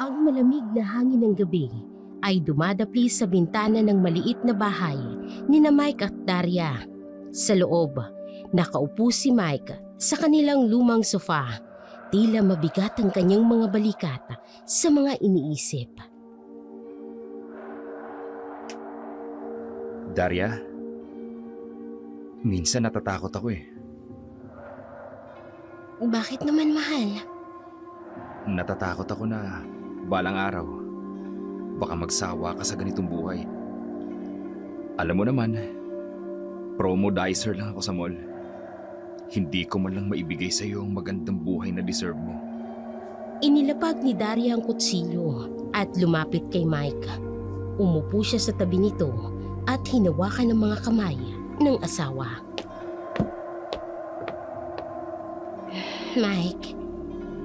Ang malamig na hangin ng gabi ay dumadapli sa bintana ng maliit na bahay ni na Mike at Daria. Sa loob, nakaupo si Mike sa kanilang lumang sofa. Tila mabigat ang kanyang mga balikat sa mga iniisip. Daria, minsan natatakot ako eh. Bakit naman, mahal? Natatakot ako na balang araw, baka magsawa ka sa ganitong buhay. Alam mo naman, promo dicer lang ako sa mall. Hindi ko man lang maibigay sa iyo ang magandang buhay na deserve mo. Inilapag ni Daria ang kutsilyo at lumapit kay Mike. Umupo siya sa tabi nito at hinawakan ng mga kamay ng asawa. Mike,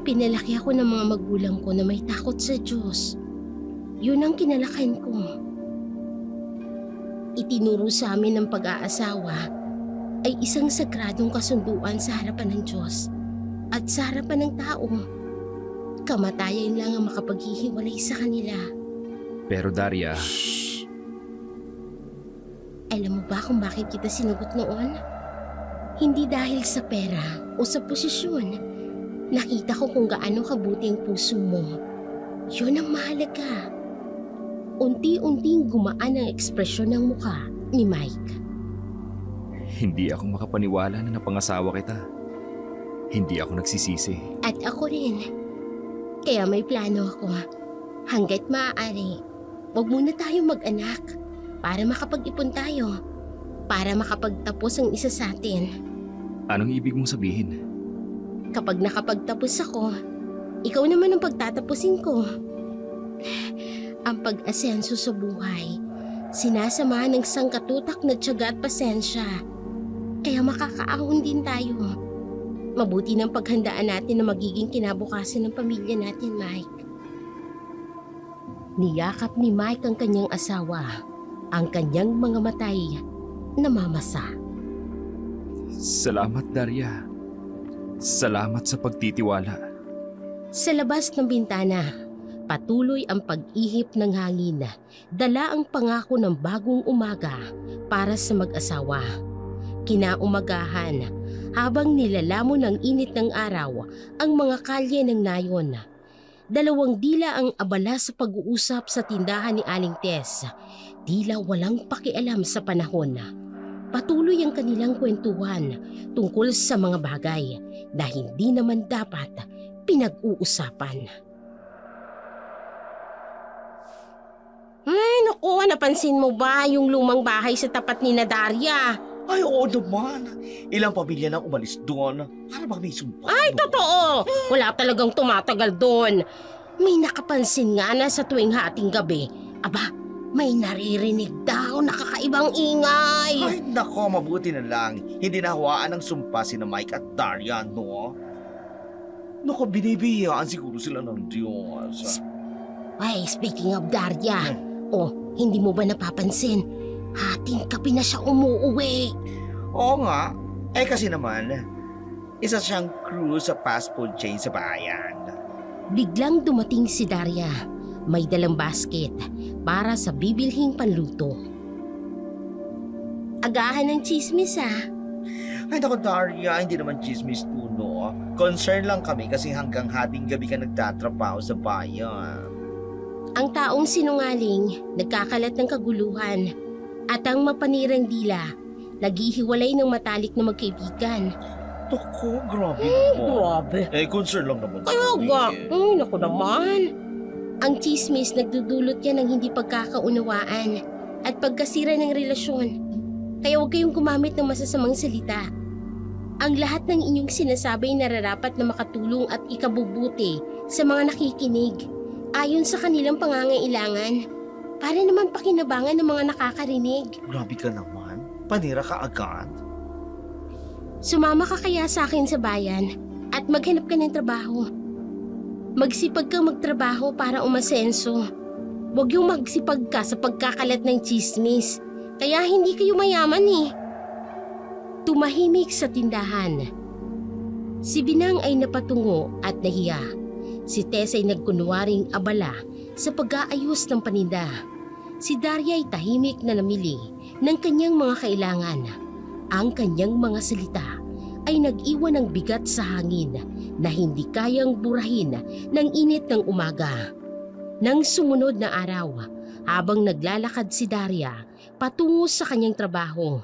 pinalaki ako ng mga magulang ko na may takot sa Diyos. Yun ang kinalakihan ko. Itinuro sa amin ng pag-aasawa ay isang sagradong kasunduan sa harapan ng Diyos at sa harapan ng tao. Kamatayan lang ang makapaghihiwalay sa kanila. Pero Daria... Shh! Alam mo ba kung bakit kita sinagot noon? Hindi dahil sa pera o sa posisyon. Nakita ko kung gaano kabuti ang puso mo. Yun ang mahalaga. Unti-unting gumaan ang ekspresyon ng mukha ni Mike. Hindi ako makapaniwala na napangasawa kita. Hindi ako nagsisisi. At ako rin. Kaya may plano ako. Hanggat maaari, wag muna tayo mag-anak para makapag-ipon tayo. Para makapagtapos ang isa sa atin. Anong ibig mong sabihin? Kapag nakapagtapos ako, ikaw naman ang pagtatapusin ko. Ang pag-asenso sa buhay, sinasamahan ng sangkatutak na tiyaga at pasensya. Kaya makakaahon din tayo. Mabuti ng paghandaan natin na magiging kinabukasan ng pamilya natin, Mike. Niyakap ni Mike ang kanyang asawa, ang kanyang mga matay na mamasa. Salamat, Daria. Salamat sa pagtitiwala. Sa labas ng bintana, patuloy ang pag-ihip ng hangin. Dala ang pangako ng bagong umaga para sa mag-asawa. Kinaumagahan, habang nilalamon ng init ng araw ang mga kalye ng nayon. Dalawang dila ang abala sa pag-uusap sa tindahan ni Aling Tess. Tila walang pakialam sa panahon. Patuloy ang kanilang kwentuhan tungkol sa mga bagay na hindi naman dapat pinag-uusapan. Ay, naku, napansin mo ba yung lumang bahay sa tapat ni Daria? Ay, oo naman. Ilang pamilya nang umalis doon. Para bang may sumpa Ay, doon? totoo! Wala talagang tumatagal doon. May nakapansin nga na sa tuwing hating gabi. Aba, may naririnig daw na kakaibang ingay. Ay, nako, mabuti na lang. Hindi nahawaan ng sumpa sina Mike at Daria, no? Nako, binibiyaan siguro sila ng Diyos. Ay, speaking of Daria, hindi mo ba napapansin? Hating gabi na siya umuuwi. Oo nga. Eh kasi naman, isa siyang crew sa fast food chain sa bayan. Biglang dumating si Daria. May dalang basket para sa bibilhing panluto. Agahan ng chismis ah. Ay nako, Daria, hindi naman chismis to, no? Concern lang kami kasi hanggang hating gabi ka nagtatrabaho sa bayan. Ang taong sinungaling, nagkakalat ng kaguluhan. At ang mapanirang dila, naghihiwalay ng matalik na magkaibigan. Naku, grabe naman. Grabe. Eh, concern lang naman Kaya kami. nga, naku naman. Ang chismis nagdudulot yan ng hindi pagkakaunawaan at pagkasira ng relasyon. Kaya huwag kayong gumamit ng masasamang salita. Ang lahat ng inyong sinasabi ay nararapat na makatulong at ikabubuti sa mga nakikinig ayon sa kanilang pangangailangan. Para naman pakinabangan ng mga nakakarinig. Grabe ka naman. Panira ka agad. Sumama ka kaya sa akin sa bayan at maghanap ka ng trabaho. Magsipag kang magtrabaho para umasenso. Huwag yung magsipag ka sa pagkakalat ng chismis. Kaya hindi kayo mayaman eh. Tumahimik sa tindahan. Si Binang ay napatungo at nahiya. Si Tess ay nagkunwaring abala sa pag-aayos ng paninda. Si Daria ay tahimik na namili ng kanyang mga kailangan. Ang kanyang mga salita ay nag-iwan ng bigat sa hangin na hindi kayang burahin ng init ng umaga. Nang sumunod na araw, habang naglalakad si Daria patungo sa kanyang trabaho,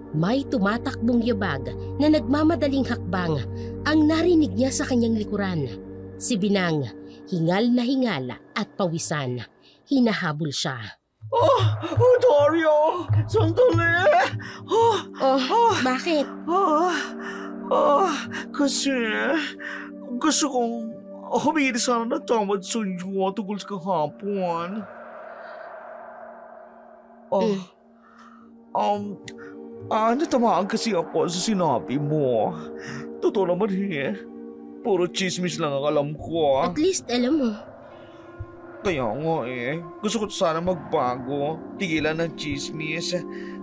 may tumatakbong yabag na nagmamadaling hakbang ang narinig niya sa kanyang likuran. Si Binang, hingal na hingal at pawisan. Hinahabol siya. Oh, Daria! Sandali! Bakit? Kasi gusto kong humingi sana ng tawad sa inyo tungkol sa kahapon. Natamaan kasi ako sa sinabi mo. Totoo naman puro chismis lang ang alam ko. At least alam mo. Kaya nga gusto ko sana magbago. Tigilan ng chismis.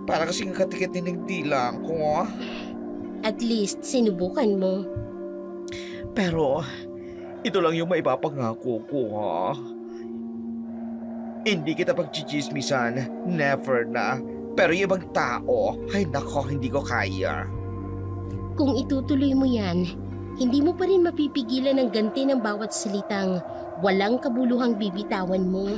Para kasing katikit ng dila ko. At least sinubukan mo. Pero, ito lang yung maipapangako ko Hindi kita pagchichismisan. Never na. Pero yung ibang tao, ay nako, hindi ko kaya. Kung itutuloy mo yan, hindi mo pa rin mapipigilan ang ganti ng bawat salitang walang kabuluhang bibitawan mo.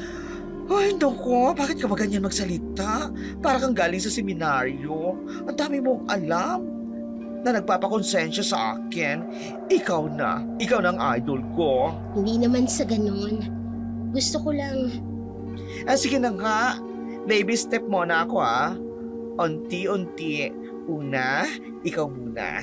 Ay, nako, bakit ka ba ganyan magsalita? Para kang galing sa seminaryo. Ang dami mong alam na nagpapakonsensya sa akin. Ikaw na ang idol ko. Hindi naman sa ganun. Gusto ko lang... Sige na nga, baby step muna ako Unti-unti. Una, ikaw muna.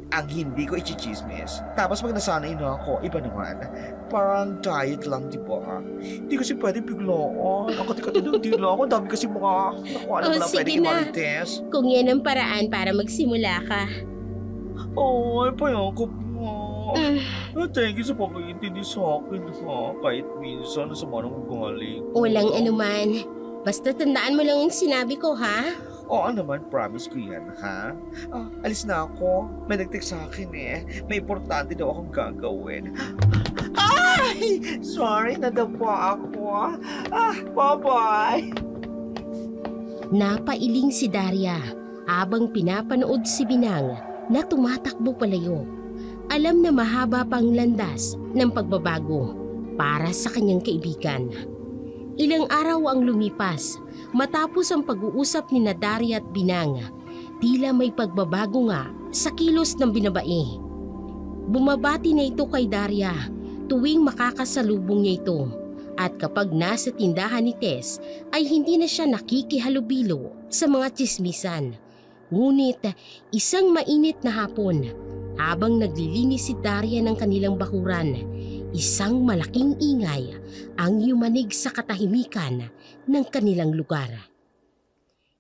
Ang hindi ko ichichismis. Tapos pag nasanay na ako, iba naman. Parang diet lang, di ba? Hindi kasi pwede biglaan. Ang katikati ng dila ako. Dami kasi mga nakuha na lang pwede imarites. Kung yan ang paraan para magsimula ka. Ay, payakap mo. Thank you sa pag-iintindi sa akin, Kahit minsan, nasama ng ugali ko. Walang anuman. Basta tandaan mo lang yung sinabi ko, ha? Oo naman, promise ko yan, alis na ako. May nag-text sa akin May importante daw akong gagawin. Ay! Sorry, nadapa ako. Bye-bye! Napailing si Daria habang pinapanood si Binang na tumatakbo palayo. Alam na mahaba pang landas ng pagbabago para sa kanyang kaibigan. Ilang araw ang lumipas matapos ang pag-uusap ni Daria at Binang. Tila may pagbabago nga sa kilos ng binabae. Bumabati na ito kay Daria tuwing makakasalubong niya ito. At kapag nasa tindahan ni Tess ay hindi na siya nakikihalubilo sa mga tsismisan. Ngunit isang mainit na hapon habang naglilinis si Daria ng kanilang bakuran, isang malaking ingay ang yumanig sa katahimikan ng kanilang lugar.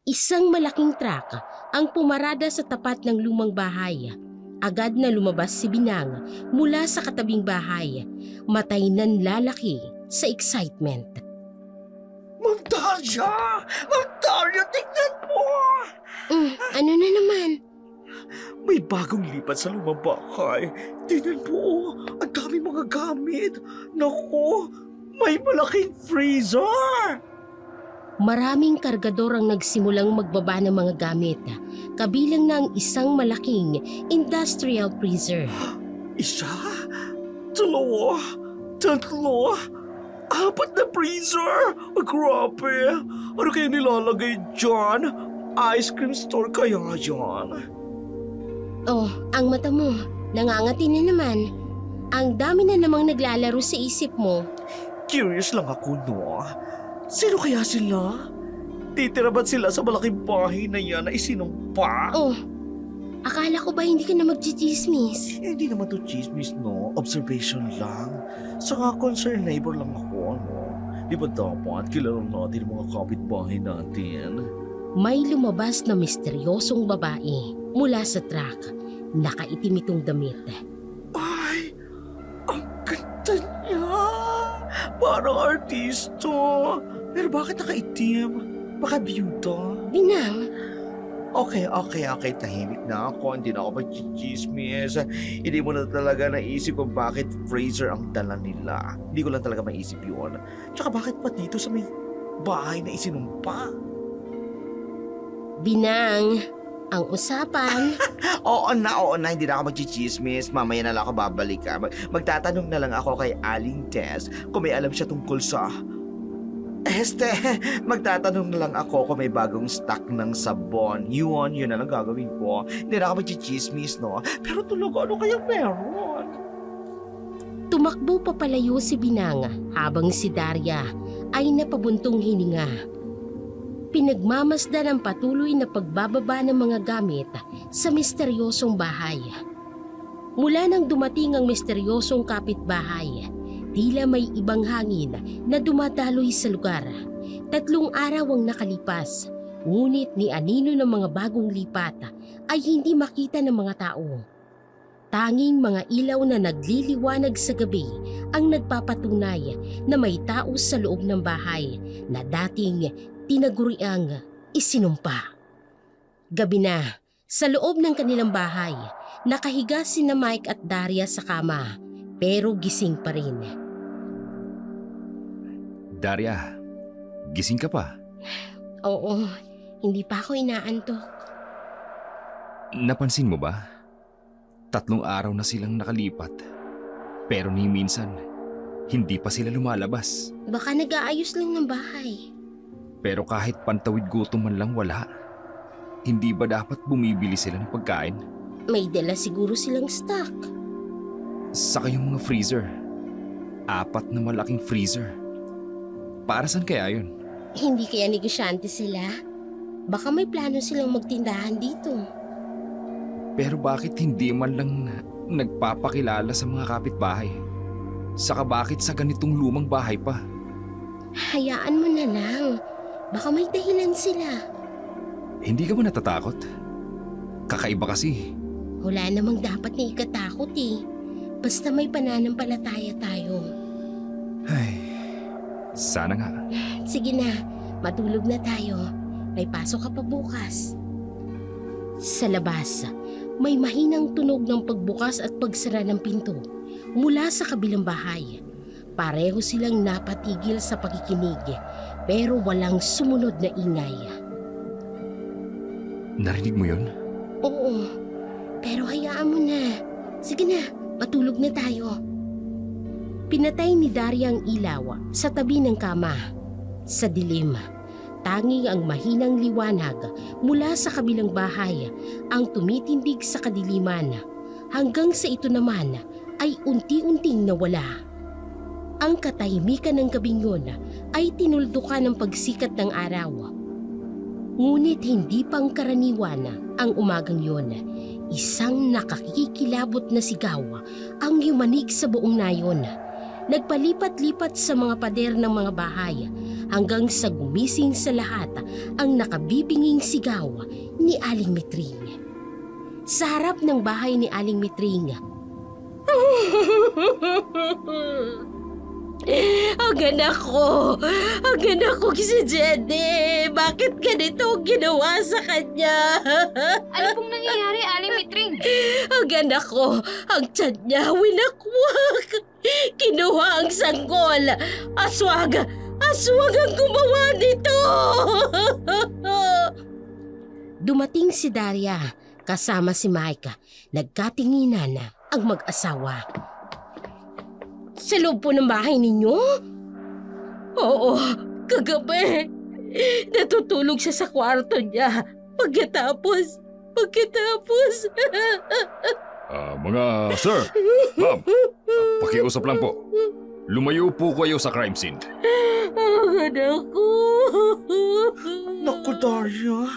Isang malaking truck ang pumarada sa tapat ng lumang bahay. Agad na lumabas si Binang mula sa katabing bahay, matay nanlalaki sa excitement. Ma'am Daria! Ma'am Daria, tingnan mo! Ano na naman? May bagong lipat sa lumang bahay. Tingnan mo, ang dami mga gamit. Naku, may malaking freezer! Maraming kargador ang nagsimulang magbaba ng mga gamit, kabilang na ang isang malaking industrial freezer. Isa, dalawa, tatlo, apat na freezer! Grabe! Ano kaya nilalagay dyan? Ice cream store kaya yan? Oh, ang mata mo, nangangati na naman. Ang dami na namang naglalaro sa isip mo. Curious lang ako, no? Sino kaya sila? Titira ba't sila sa malaking bahay na yan na isinumpa? Oh, akala ko ba hindi ka na magchichismis? Hindi naman to chismis, no? Observation lang. Saka concerned neighbor lang ako, no? Di ba dapat kilala natin ang mga kapitbahay natin? May lumabas na misteryosong babae mula sa truck. Nakaitim itong damit. Ay, ang ganda niya! Parang artista. Pero bakit nakaitim? Baka byuda? Binang, Okay. Tahimik na ako. Hindi na ako mag-chismis. Hindi mo na talaga naisip kung bakit Fraser ang dala nila. Hindi ko lang talaga maisip yun. Tsaka bakit pa dito sa may bahay na isinumpa? Binang, ang usapan, Oo na. Hindi na ako mag-chismis. Mamaya na lang ako babalik. Magtatanong na lang ako kay Aling Tess kung may alam siya tungkol sa... magtatanong na lang ako kung may bagong stock ng sabon. Yun na lang gagawin ko. Hindi na ako mag-chismis, no? Pero talaga, ano kaya meron? tumakbo papalayo si Binang habang si Daria ay napabuntong hininga. Pinagmamasdan ang patuloy na pagbababa ng mga gamit sa misteryosong bahay. Mula nang dumating ang misteryosong kapitbahay, tila may ibang hangin na dumadaloy sa lugar. 3 araw ang nakalipas, ngunit ni anino ng mga bagong lipat ay hindi makita ng mga tao. Tanging mga ilaw na nagliliwanag sa gabi ang nagpapatunay na may tao sa loob ng bahay na dating tinaguriang isinumpa. Gabi na, sa loob ng kanilang bahay, nakahiga sina Mike at Daria sa kama, pero gising pa rin. Daria, gising ka pa? Oo, hindi pa ako inaantok. Napansin mo ba? 3 araw na silang nakalipat. Pero ni minsan, hindi pa sila lumalabas. Baka nag-aayos lang ng bahay. Pero kahit pantawid gutom man lang wala. Hindi ba dapat bumibili sila ng pagkain? May dala siguro silang stock. Saka yung mga freezer. 4 na malaking freezer. Para saan kaya yun? Hindi kaya negosyante sila? Baka may plano silang magtindahan dito. Pero bakit hindi man lang nagpapakilala sa mga kapitbahay? Saka bakit sa ganitong lumang bahay pa? Hayaan mo na lang. Baka may dahilan sila. Hindi ka ba natatakot? Kakaiba kasi. Wala namang dapat na ikatakot eh. Basta may pananampalataya tayo. Ay, sana nga. Sige na, matulog na tayo. May pasok ka pa bukas. Sa labas, may mahinang tunog ng pagbukas at pagsara ng pinto mula sa kabilang bahay. Pareho silang napatigil sa pakikinig pero walang sumunod na ingay. Narinig mo yun? Oo, pero hayaan mo na. Sige na, matulog na tayo. Pinatay ni Daria ang ilaw sa tabi ng kama. Sa dilim, tanging ang mahinang liwanag mula sa kabilang bahay ang tumitindig sa kadiliman hanggang sa ito naman ay unti-unting nawala. Ang katahimikan ng gabing yun ay tinuldukan ng pagsikat ng araw. Ngunit hindi pang karaniwan ang umagang yun. Isang nakakikilabot na sigaw ang yumanig sa buong nayon. Nagpalipat-lipat sa mga pader ng mga bahay hanggang sa gumising sa lahat ang nakabibinging sigaw ni Aling Mitring. Sa harap ng bahay ni Aling Mitring, ang anak ko si Jenny, bakit ganito ang ginawa sa kanya? Ano pong nangyayari, Aling Mitring? Ang anak ko, ang tiyan niya winakwak. Kinuha ang sanggol. Aswag ang gumawa nito. Dumating si Daria kasama si Mike. Nagkatinginan ang mag-asawa. Sa loob po ng bahay ninyo? Oo, kagabi. Natutulog siya sa kwarto niya. Pagkatapos. Mga sir, ma'am, pakiusap lang po. Lumayo po kayo sa crime scene. Ang anak ko. Naku, Daria.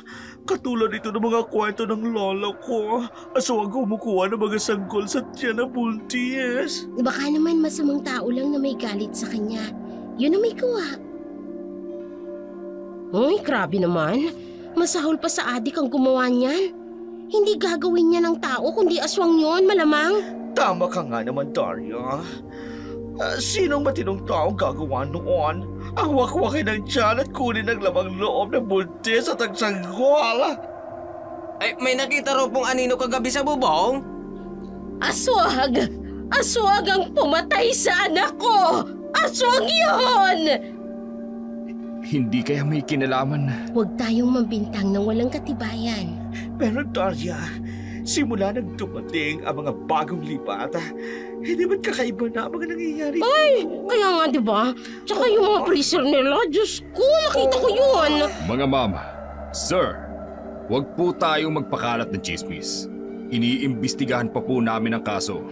Katulad ito ng mga kwento ng lola ko. Aswang kumukuha ng mga sanggol sa tiyan na buntis. Baka naman masamang tao lang na may galit sa kanya. Yun ang may kuha. Uy, grabe naman. Masahol pa sa adik ang gumawa niyan. Hindi gagawin niya ng tao kundi aswang yon, malamang. Tama ka nga naman, Daria. Sinong matinong taong gagawa noon? Ang wakwakin ng tiyan at kunin ang lamang loob ng buntis at ang sanggol. Ay, may nakita raw pong anino kagabi sa bubong? Aswang! Aswang ang pumatay sa anak ko! Aswang yun! Hindi kaya may kinalaman. Huwag tayong mambintang ng walang katibayan. Pero Daria, simula nang dumating ang mga bagong lipat, hindi ba't kakaiba na ang mga nangyayari? Kaya nga, di ba? Tsaka yung mga freezer nila, Diyos ko, nakita ko yun. Mga ma'am, sir, huwag po tayong magpakalat ng chismis. Iniimbestigahan pa po namin ang kaso.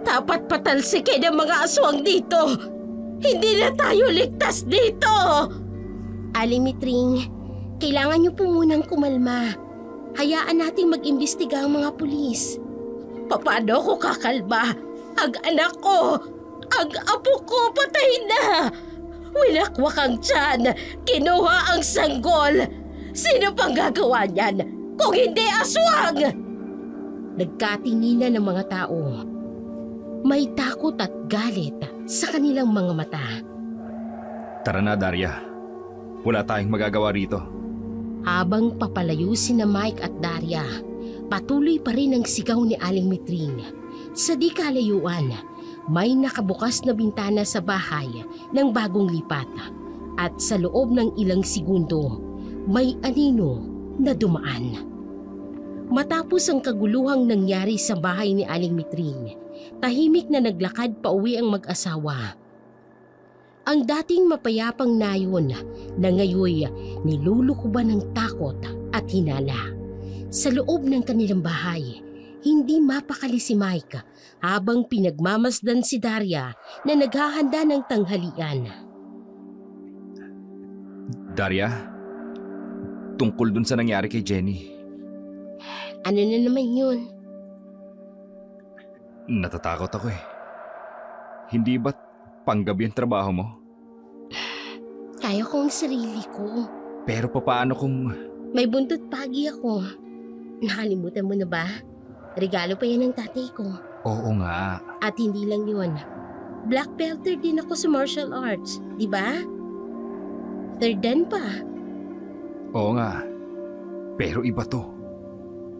Dapat patalsikin ang mga aswang dito. Hindi na tayo ligtas dito. Aling Mitring, kailangan niyo po munang kumalma. Hayaan nating mag-imbestiga ang mga pulis. Paano ko kakalma? Ang anak ko, ang apo ko patay na. Winakwak ang tiyan, kinuha ang sanggol. Sino pang gagawa niyan kung hindi aswang? Nagkatinginan ng mga tao. May takot at galit sa kanilang mga mata. Tara na, Daria. Wala tayong magagawa rito. Habang papalayo sina Mike at Daria, patuloy pa rin ang sigaw ni Aling Mitring. Sa di kalayuan, may nakabukas na bintana sa bahay ng bagong lipat. At sa loob ng ilang segundo, may anino na dumaan. Matapos ang kaguluhang nangyari sa bahay ni Aling Mitring, tahimik na naglakad pa uwi ang mag-asawa. Ang dating mapayapang nayon na ngayoy nilulukuban ng takot at hinala. Sa loob ng kanilang bahay, hindi mapakali si Mike habang pinagmamasdan si Daria na naghahanda ng tanghalian. Daria, tungkol dun sa nangyari kay Jenny. Ano na naman yun? Natatakot ako eh. Hindi ba't panggabi ang trabaho mo? Kaya ko ang sarili ko. Pero papaano kung... May buntot pagi ako. Nakalimutan mo na ba? Regalo pa yan ng tatay ko. Oo nga. At hindi lang yun. Black belter din ako sa martial arts, di ba? Third dan pa. Oo nga. Pero iba to.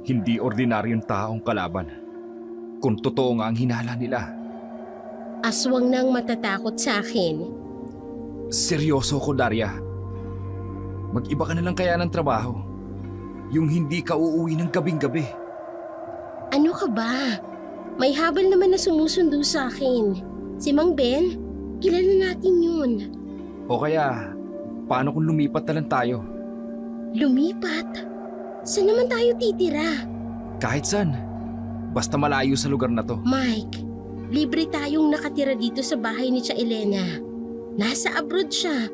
Hindi ordinaryong taong kalaban. Kung totoo nga ang hinala nila. Aswang nang matatakot sa akin. Seryoso ko, Daria. Mag-iba ka na lang kaya ng trabaho. Yung hindi ka uuwi ng gabing-gabi. Ano ka ba? May habal naman na sumusundo sa akin. Si Mang Ben, kilala natin yun. O kaya, paano kung lumipat na lang tayo? Lumipat? Saan naman tayo titira? Kahit saan. Basta malayo sa lugar na to. Mike, libre tayong nakatira dito sa bahay ni Tia Elena. Nasa abroad siya.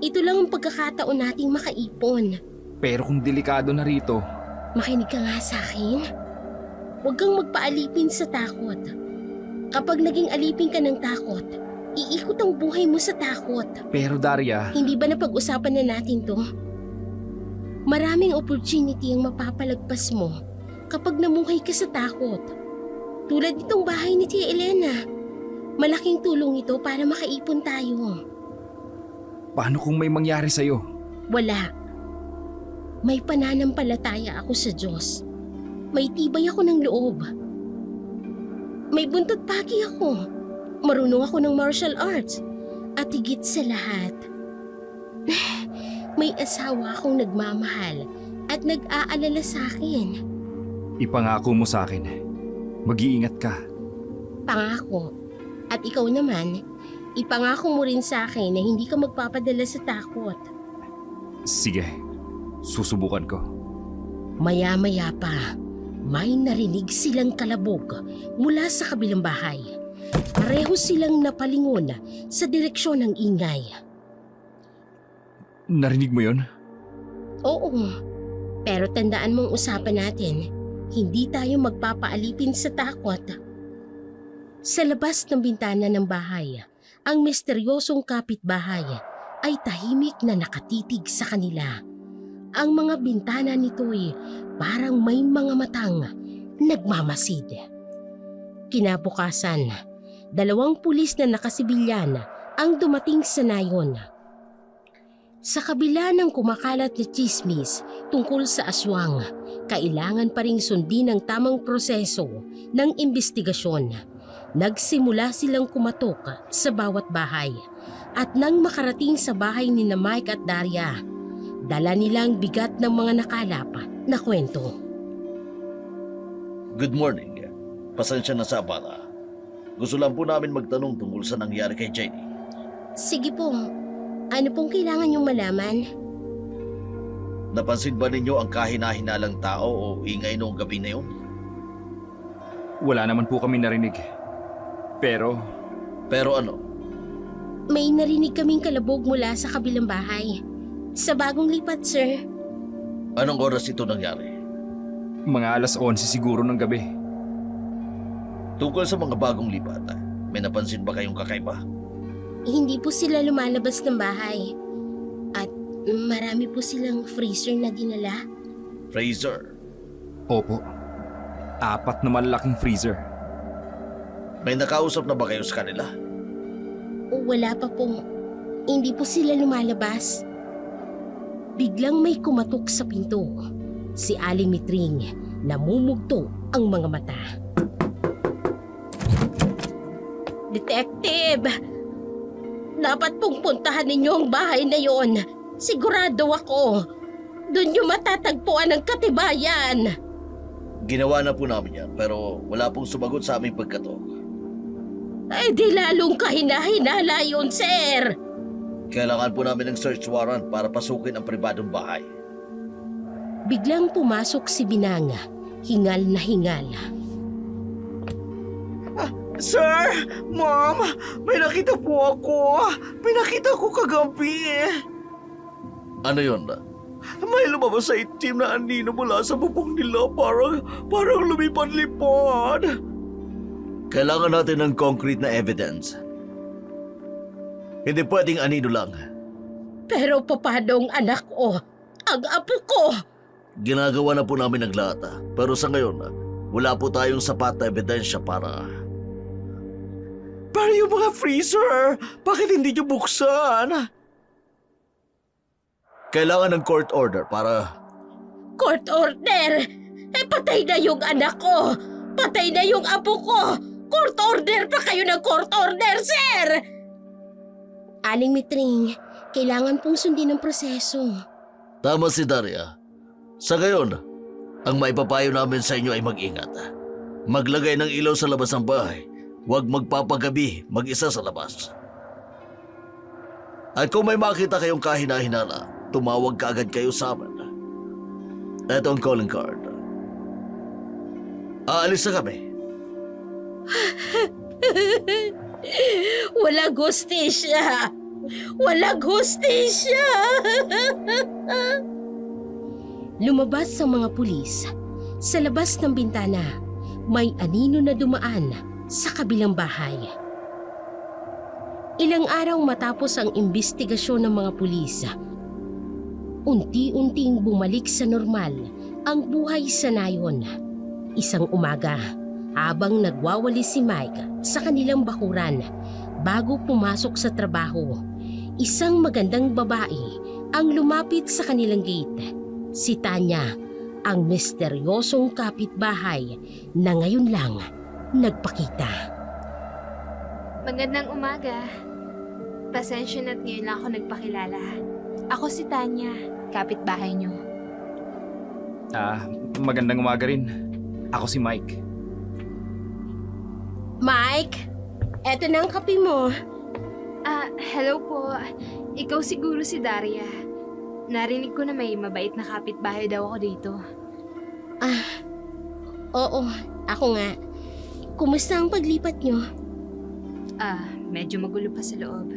Ito lang ang pagkakataon nating makaipon. Pero kung delikado na rito, Makinig ka nga sa akin. Huwag kang magpaalipin sa takot. Kapag naging alipin ka ng takot, iikot ang buhay mo sa takot. pero Daria, Hindi ba napag-usapan na natin to? Maraming opportunity ang mapapalagpas mo kapag namuhay ka sa takot. Tulad nitong bahay ni Tia Elena. Malaking tulong ito para makaipon tayo. paano kung may mangyari sa'yo? Wala. May pananampalataya ako sa Diyos. May tibay ako ng loob. May buntot pagi ako. Marunong ako ng martial arts. At higit sa lahat, may asawa akong nagmamahal at nag-aalala sa akin. Ipangako mo sa akin, mag-iingat ka. Pangako. At ikaw naman, ipangako mo rin sa akin na hindi ka magpapadala sa takot. Sige, susubukan ko. Maya-maya pa, may narinig silang kalabog mula sa kabilang bahay. Pareho silang napalingon sa direksyon ng ingay. Narinig mo yon? Oo, pero tandaan mong usapan natin, hindi tayo magpapaalipin sa takot. Sa labas ng bintana ng bahay, ang misteryosong kapitbahay ay tahimik na nakatitig sa kanila. Ang mga bintana nito'y parang may mga matang nagmamasid. Kinabukasan, 2 pulis na nakasibilyan ang dumating sa nayon. Sa kabila ng kumakalat na tsismis tungkol sa aswang, kailangan pa ring sundin ang tamang proseso ng imbestigasyon. Nagsimula silang kumatok sa bawat bahay at nang makarating sa bahay ni Mike at Daria, dala nilang bigat ng mga nakalap na kwento. Good morning. Pasensya na sa abala. Gusto lang po namin magtanong tungkol sa nangyari kay Jenny. Sige po, ano pong kailangan niyong malaman? Napansin ba ninyo ang kahina-hinalang tao o ingay noong gabi na yun? Wala naman po kami narinig. Pero Pero ano? May narinig kaming kalabog mula sa kabilang bahay. Sa bagong lipat, sir. Anong oras ito nangyari? mga 11:11 siguro ng gabi. Tungkol sa mga bagong lipat, may napansin ba kayong kakaiba? Hindi po sila lumalabas ng bahay. At marami po silang freezer na dinala. Fraser, Opo. 4 na malalaking freezer. may nakausap na ba kayo sa kanila? Wala pa po. Hindi po sila lumalabas. Biglang may kumatok sa pinto. Si Aling Mitring, namumugto ang mga mata. Detective! Dapat pong puntahan ninyo ang bahay na yon. Sigurado ako. Doon nyo matatagpuan ang katibayan. Ginawa na po namin yan, pero wala pong sumagot sa aming pagkatok. Ay di lalong kahina-hinala yun, sir. Kailangan po namin ng search warrant para pasukin ang pribadong bahay. Biglang pumasok si Binanga, hingal na hingal. Sir! Ma'am! May nakita po ako! May nakita ko kagabi! Ano yun? May lumabas sa itim na anino mula sa bubong nila, parang lumipad-lipad. Kailangan natin ng concrete na evidence. Hindi pwedeng anino lang. Pero paano ang anak ko? Ang apo ko? Ginagawa na po namin ang lahat. Pero sa ngayon, wala po tayong sapat na ebidensya para... Pero yung mga freezer, bakit hindi nyo buksan? Kailangan ng court order para... Court order? Patay na yung anak ko! Patay na yung apo ko! Court order pa kayo ng court order, sir! Aling Mitring, kailangan pong sundin ang proseso. Tama si Daria. Sa ngayon, ang maipapayo namin sa inyo ay mag-ingat. Maglagay ng ilaw sa labas ng bahay. Huwag magpapagabi mag-isa sa labas. At kung may makita kayong kahina-hinala, tumawag kaagad kayo sa amin. Ito ang calling card. Aalis na kami. Walang hustisya! Walang hustisya! Lumabas ang mga pulis. Sa labas ng bintana, may anino na dumaan sa kabilang bahay. Ilang araw matapos ang imbestigasyon ng mga pulis, unti-unting bumalik sa normal ang buhay sa nayon. Isang umaga, habang nagwawalis si Mike sa kanilang bakuran bago pumasok sa trabaho, isang magandang babae ang lumapit sa kanilang gate. Si Tanya, ang misteryosong kapitbahay na ngayon lang nagpakita. Magandang umaga. Pasensya na't ngayon lang ako nagpakilala. Ako si Tanya, kapitbahay niyo. Magandang umaga rin. Ako si Mike. Mike, eto na ang kape mo. Hello po. Ikaw siguro si Daria. Narinig ko na may mabait na kapitbahay daw ako dito. Oo, ako nga. Kumusta ang paglipat nyo? Medyo magulo pa sa loob.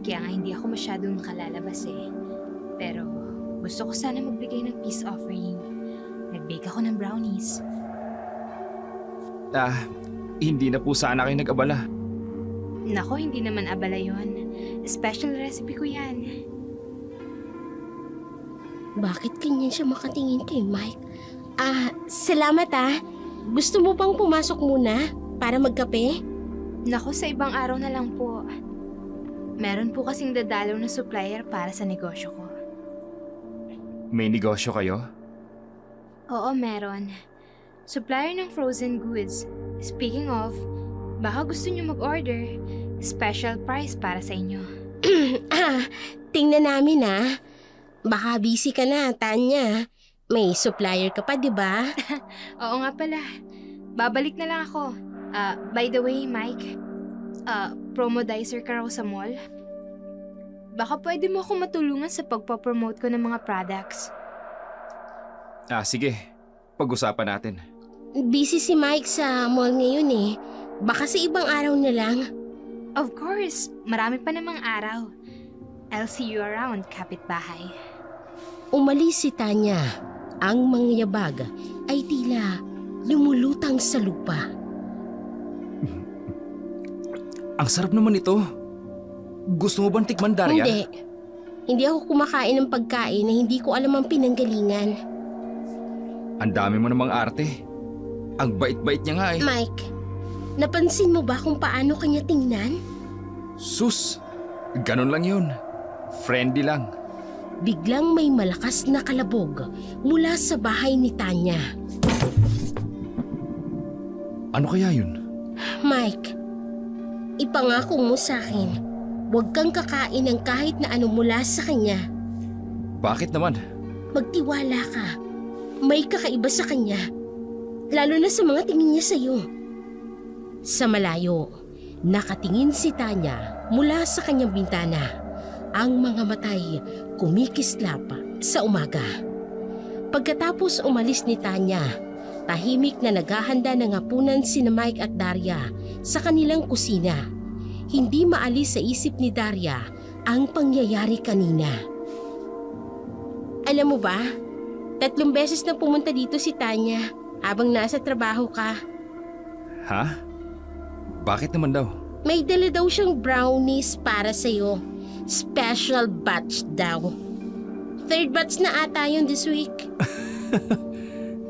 Kaya nga hindi ako masyadong nakalalabas eh. Pero gusto ko sana magbigay ng peace offering. Nag-bake ako ng brownies. Hindi na po sana kayo nag-abala. Nako, hindi naman abala yon. Special recipe ko yan. Bakit ganyan siya makatingin kay Mike? Salamat Gusto mo bang pumasok muna para magkape? Nako, sa ibang araw na lang po. Meron po kasing dadalaw na supplier para sa negosyo ko. May negosyo kayo? Oo, meron. Supplier ng frozen goods. Speaking of, baka gusto nyo mag-order. Special price para sa inyo. Tingnan namin Baka busy ka na, Tanya. May supplier ka pa, di ba? Oo nga pala. Babalik na lang ako. By the way, Mike, promodizer ka raw sa mall? Baka pwede mo ako matulungan sa pagpapromote ko ng mga products. Sige. Pag-usapan natin. Busy si Mike sa mall ngayon Baka sa ibang araw na lang. Of course, marami pa namang araw. I'll see you around, kapitbahay. Umalis si Tanya. Ang mga yabag ay tila lumulutang sa lupa. Ang sarap naman ito. Gusto mo bang tikman, Daria? Hindi. Hindi ako kumakain ng pagkain na hindi ko alam ang pinanggalingan. Ang dami mo namang arte. Ang bait-bait niya nga Mike, napansin mo ba kung paano kanya tingnan? Sus, ganun lang yun. Friendly lang. Biglang may malakas na kalabog mula sa bahay ni Tanya. Ano kaya yun? Mike, ipangako mo sa akin, huwag kang kakain ng kahit na ano mula sa kanya. Bakit naman? Magtiwala ka. May kakaiba sa kanya. Lalo na sa mga tingin niya sa'yo. Sa malayo, nakatingin si Tanya mula sa kanyang bintana. Ang mga matay kumikislap sa umaga. Pagkatapos umalis ni Tanya, tahimik na naghahanda ng hapunan sina Mike at Daria sa kanilang kusina. Hindi maalis sa isip ni Daria ang pangyayari kanina. Alam mo ba, 3 beses na pumunta dito si Tanya habang nasa trabaho ka. Ha? Bakit naman daw? May dala daw siyang brownies para sa'yo. Special batch daw. 3rd batch na ata yun this week.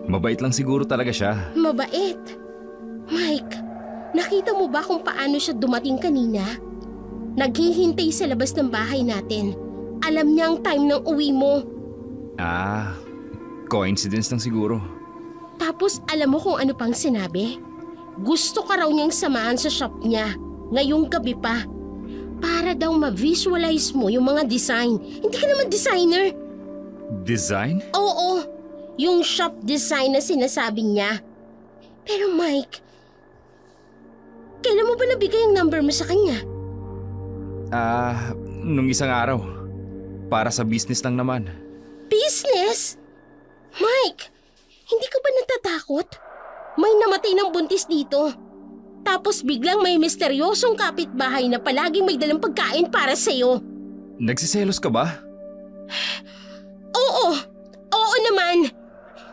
Mabait lang siguro talaga siya. Mabait. Mike, nakita mo ba kung paano siya dumating kanina? Naghihintay sa labas ng bahay natin. Alam niya ang time ng uwi mo. Coincidence lang siguro. Tapos alam mo kung ano pang sinabi? Gusto ka raw niyang samahan sa shop niya. Ngayong gabi pa. Para daw ma-visualize mo yung mga design. Hindi ka naman designer. Design? Oo, yung shop design na sinasabi niya. Pero Mike, kailan mo ba nabigay ang number mo sa kanya? Nung isang araw. Para sa business lang naman. Business? Mike, hindi ka ba natatakot? May namatay ng buntis dito. Tapos biglang may misteryosong kapitbahay na palaging may dalang pagkain para sa'yo. Nagsiselos ka ba? Oo naman.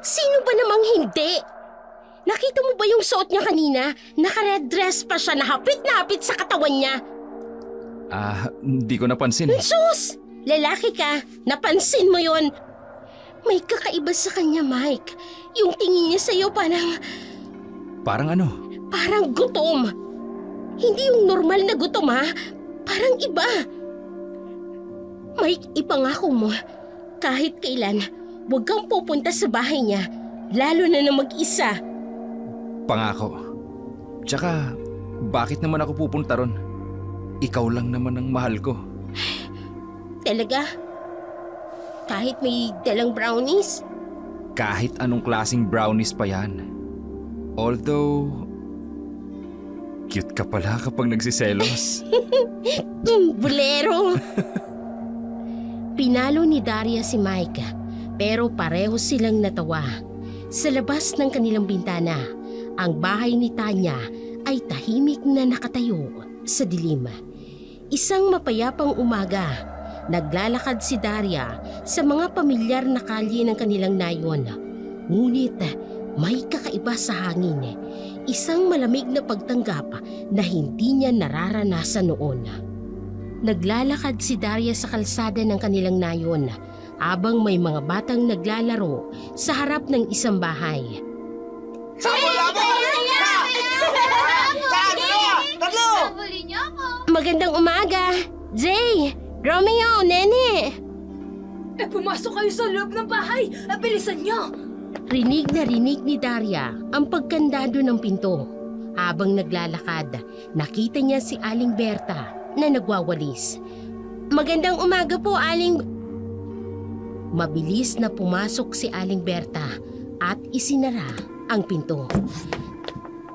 Sino ba namang hindi? Nakita mo ba yung suot niya kanina? Naka-red dress pa siya na hapit sa katawan niya. Hindi ko napansin. Sus! Lalaki ka, napansin mo yon. May kakaiba sa kanya, Mike. Yung tingin niya sa'yo parang... Parang ano? Parang gutom. Hindi yung normal na gutom Parang iba. Mike, ipangako mo. Kahit kailan, huwag kang pupunta sa bahay niya. Lalo na mag-isa. Pangako. Tsaka, bakit naman ako pupunta ron? Ikaw lang naman ang mahal ko. Talaga? Kahit may dalang brownies? Kahit anong klaseng brownies pa yan. Although, cute ka pala kapag nagsiselos. Bulero! Pinalo ni Daria si Mike, pero pareho silang natawa. Sa labas ng kanilang bintana, ang bahay ni Tanya ay tahimik na nakatayo sa dilim. Isang mapayapang umaga, naglalakad si Daria sa mga pamilyar na kalye ng kanilang nayon. Ngunit may kakaiba sa hangin. Isang malamig na pagtanggap na hindi niya nararanasan noon. Naglalakad si Daria sa kalsada ng kanilang nayon habang may mga batang naglalaro sa harap ng isang bahay. Magandang umaga! Jay! Romeo! Nene! Pumasok kayo sa loob ng bahay! Bilisan niyo! Rinig na rinig ni Daria ang pagkandado ng pinto. Habang naglalakad, nakita niya si Aling Berta na nagwawalis. Magandang umaga po, Aling... Mabilis na pumasok si Aling Berta at isinara ang pinto.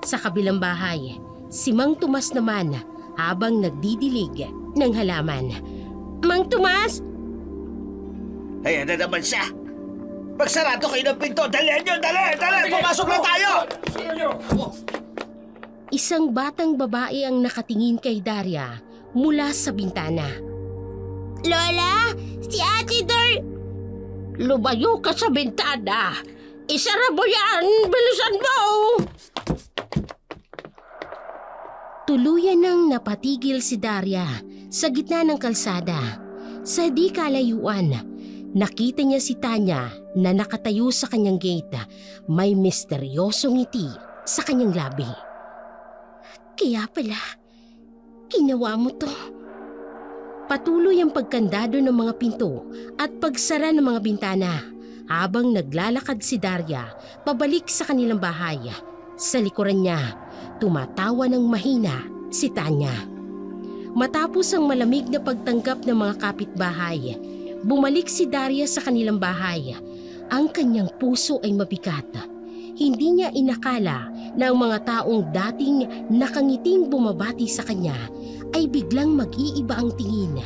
Sa kabilang bahay, si Mang Tomas naman habang nagdidilig ng halaman. Mang Tomas! Ayan na naman siya. Pagsarado kayo ng pinto, dalihan nyo, dali! Pumasok na tayo! Isang batang babae ang nakatingin kay Daria mula sa bintana. Lola! Si Ate Dar... Lumayo ka sa bintana! Isara mo yan! Bilisan mo! Tuluyan nang napatigil si Daria sa gitna ng kalsada. Sa di kalayuan, nakita niya si Tanya na nakatayo sa kanyang gate. May misteryosong ngiti sa kanyang labi. Kaya pala, ginawa mo to. Patuloy ang pagkandado ng mga pinto at pagsara ng mga bintana habang naglalakad si Daria pabalik sa kanilang bahay. Sa likuran niya, tumatawa ng mahina si Tanya. Matapos ang malamig na pagtanggap ng mga kapitbahay, bumalik si Daria sa kanilang bahay. Ang kanyang puso ay mabigat. Hindi niya inakala na ang mga taong dating nakangiting bumabati sa kanya ay biglang mag-iiba ang tingin.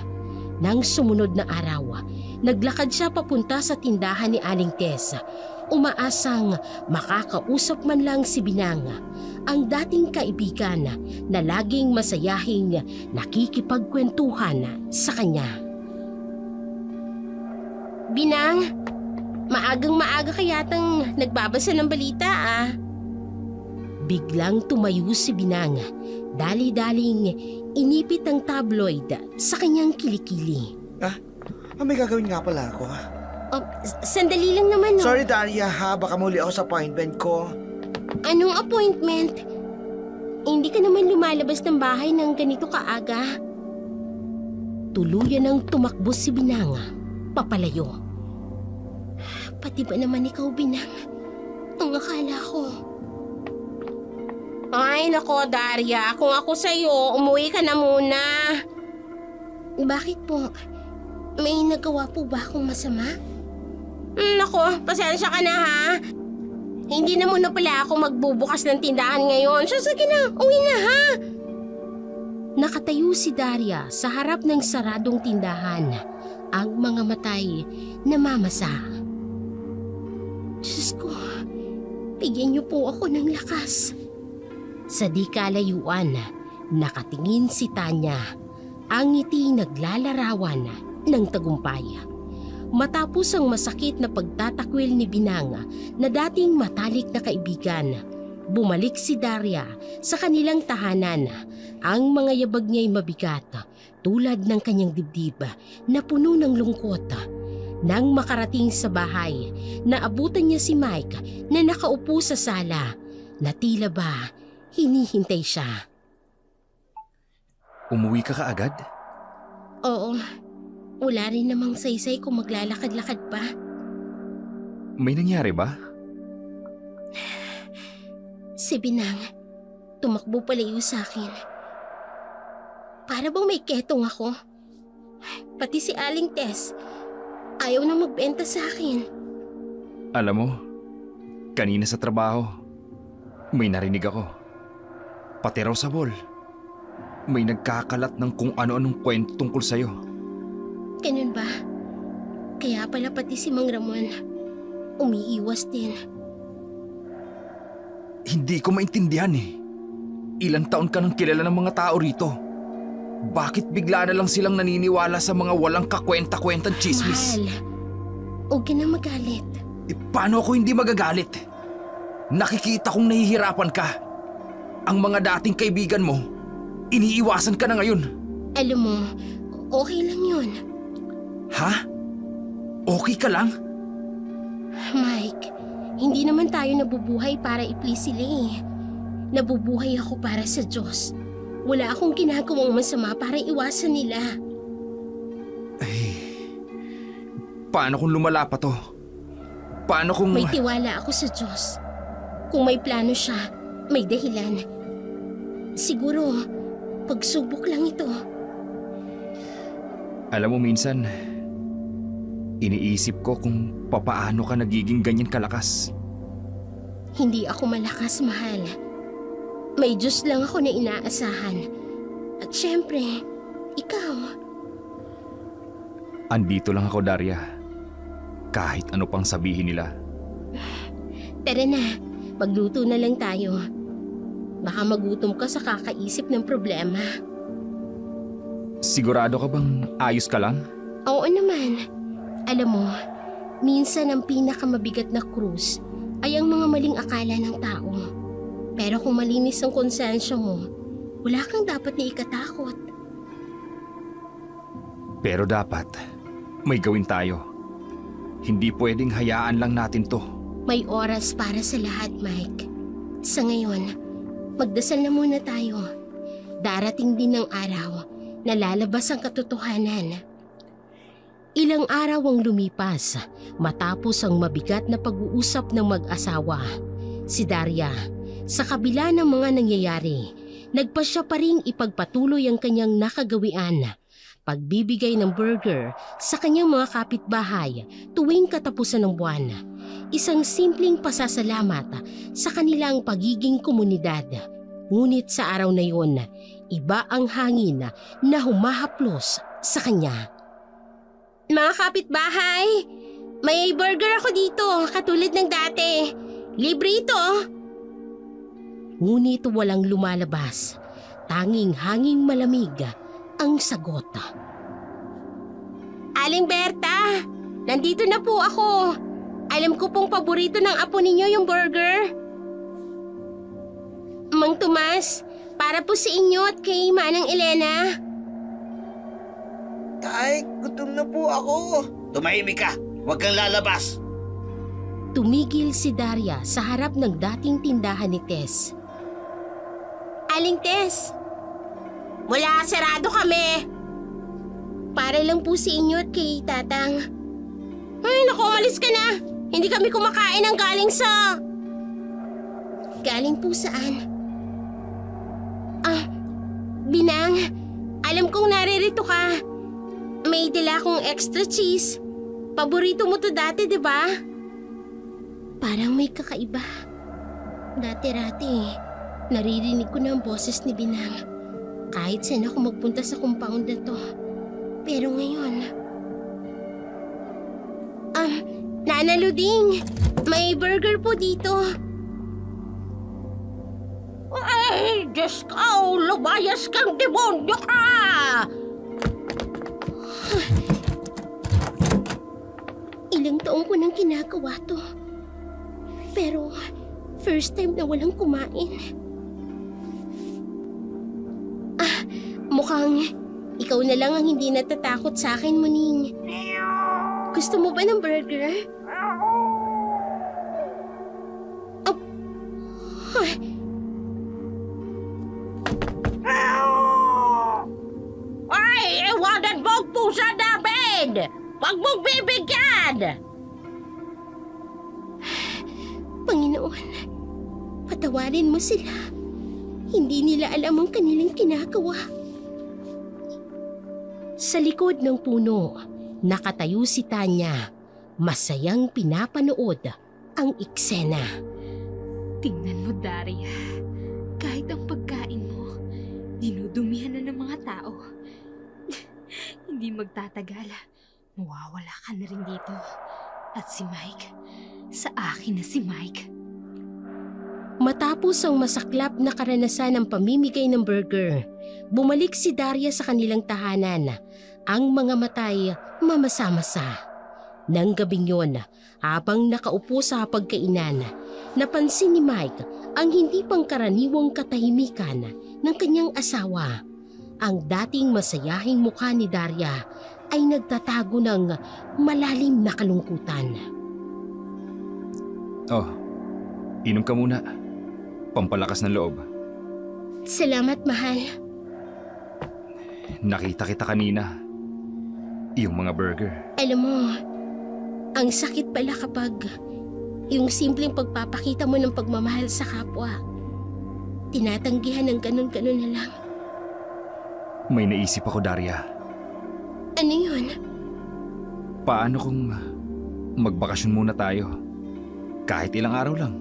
Nang sumunod na araw, naglakad siya papunta sa tindahan ni Aling Tess. Umaasang makakausap man lang si Binang, ang dating kaibigan na laging masayahing nakikipagkwentuhan sa kanya. Binang, maagang maaga kayatang nagbabasa ng balita ah. Biglang tumayo si Binang. Dali-daling inipit ang tabloid sa kanyang kilikili. May gagawin nga pala ako. Oh, sandali lang naman no. Sorry Daria ha, baka muli ako sa appointment ko. Anong appointment? Hindi ka naman lumalabas ng bahay ng ganito kaaga. Tuluyan ang tumakbo si Binang, papalayo. Pati ba naman ikaw, Binang? Ang akala ko. Ay, nako, Daria. Kung ako sa'yo, umuwi ka na muna. Bakit po? May nagawa po ba akong masama? Nako, pasensya ka na ha. Hindi na muna pala ako magbubukas ng tindahan ngayon. Sige na, uwi na ha. Nakatayo si Daria sa harap ng saradong tindahan. Ang mga matay namamasa. Diyos ko, bigyan niyo po ako ng lakas. Sa di kalayuan, nakatingin si Tanya. Ang ngiti naglalarawan ng tagumpay. Matapos ang masakit na pagtatakwil ni Binang na dating matalik na kaibigan, bumalik si Daria sa kanilang tahanan. Ang mga yabag niya'y mabigat, tulad ng kanyang dibdib na puno ng lungkot. Nang makarating sa bahay, naabutan niya si Mike na nakaupo sa sala, na tila ba hinihintay siya. Umuwi ka kaagad? Oo, wala rin namang saysay kung maglalakad-lakad pa. May nangyari ba? Si Binang, tumakbo palayo sa akin. Para bang may ketong ako. Pati si Aling Tess, ayaw na magbenta sa akin. Alam mo, kanina sa trabaho, may narinig ako. Pati raw sa mall, may nagkakalat ng kung ano-anong kwento tungkol sa'yo. Ganun ba? Kaya pala pati si Mang Ramon, umiiwas din. Hindi ko maintindihan eh. Ilang taon ka nang kilala ng mga tao rito. Bakit bigla na lang silang naniniwala sa mga walang kakwenta-kwentang chismis? Mahal, huwag ka na magalit. Paano ako hindi magagalit? Nakikita kong nahihirapan ka. Ang mga dating kaibigan mo, iniiwasan ka na ngayon. Alam mo, okay lang yun. Ha? Okay ka lang? Mike, hindi naman tayo nabubuhay para i-please sila eh. Nabubuhay ako para sa Diyos. Wala akong ginagawang masama para iwasan nila. Paano kung lumala pa to? Paano kung... May tiwala ako sa Diyos. Kung may plano siya, may dahilan. Siguro, pagsubok lang ito. Alam mo minsan, iniisip ko kung papaano ka nagiging ganyan kalakas. Hindi ako malakas, mahal. May Diyos lang ako na inaasahan. At syempre, ikaw. Andito lang ako, Daria. Kahit ano pang sabihin nila. Tara na, magluto na lang tayo. Baka magutom ka sa kakaisip ng problema. Sigurado ka bang ayos ka lang? Oo naman. Alam mo, minsan ang pinakamabigat na krus ay ang mga maling akala ng tao. Pero kung malinis ang konsensya mo, wala kang dapat na ikatakot. Pero dapat, may gawin tayo. Hindi pwedeng hayaan lang natin to. May oras para sa lahat, Mike. Sa ngayon, magdasal na muna tayo. Darating din ang araw na lalabas ang katotohanan. Ilang araw ang lumipas matapos ang mabigat na pag-uusap ng mag-asawa. Si Daria, sa kabila ng mga nangyayari, nagpasya pa ring ipagpatuloy ang kanyang nakagawian. Pagbibigay ng burger sa kanyang mga kapitbahay tuwing katapusan ng buwan. Isang simpleng pasasalamat sa kanilang pagiging komunidad. Ngunit sa araw na yun, iba ang hangin na humahaplos sa kanya. Mga kapitbahay, may burger ako dito katulad ng dati. Libre ito. Ngunit walang lumalabas. Tanging hanging malamig ang sagot. Aling Berta, nandito na po ako. Alam ko pong paborito ng apo ninyo yung burger. Mang Tomas, para po sa inyo at kay Manang Elena. Tay, gutom na po ako. Tumahimik ka. Huwag kang lalabas. Tumigil si Daria sa harap ng dating tindahan ni Tess. Aling Tess, wala, sarado kami. Para lang po sa inyo at kay Tatang. Ay, naku, umalis ka na. Hindi kami kumakain ng galing sa... Galing po saan? Binang, alam kong naririto ka. May dala akong extra cheese. Paborito mo to dati, di ba? Parang may kakaiba. Dati-rati, naririnig ko na ang boses ni Binang. Kahit saan ako magpunta sa compound na to. Pero ngayon... Nana Luding, may burger po dito. Ay, Diyos ko! Lumayas kang demonyo ka! Ilang taong ko nang ginagawa to. Pero, first time na walang kumain. Mukhang ikaw na lang ang hindi natatakot sa akin, Muning. Gusto mo ba ng burger? Ay! Iwanan mo ang pusa namin! Huwag mong bibigyan! Panginoon, patawarin mo sila. Hindi nila alam ang kanilang ginagawa. Sa likod ng puno, nakatayo si Tanya. Masayang pinapanood ang eksena. Tingnan mo, Daria. Kahit ang pagkain mo, dinudumihan na ng mga tao. Hindi magtatagal. Mawawala ka na rin dito. At si Mike, sa akin na si Mike. Matapos ang masaklap na karanasan ng pamimigay ng burger, bumalik si Daria sa kanilang tahanan. Ang mga matay mamasa-masa. Nang gabing yun, habang nakaupo sa pagkainan, napansin ni Mike ang hindi pangkaraniwang katahimikan ng kanyang asawa. Ang dating masayahing mukha ni Daria ay nagtatago ng malalim na kalungkutan. Oh, inom ka muna. Pampalakas ng loob. Salamat, mahal. Nakita kita kanina. Yung mga burger. Alam mo, Ang sakit pala kapag yung simpleng pagpapakita mo ng pagmamahal sa kapwa, tinatanggihan ng ganun-ganun na lang. May naisip ako, Daria. Ano yun? Paano kung magbakasyon muna tayo? Kahit ilang araw lang.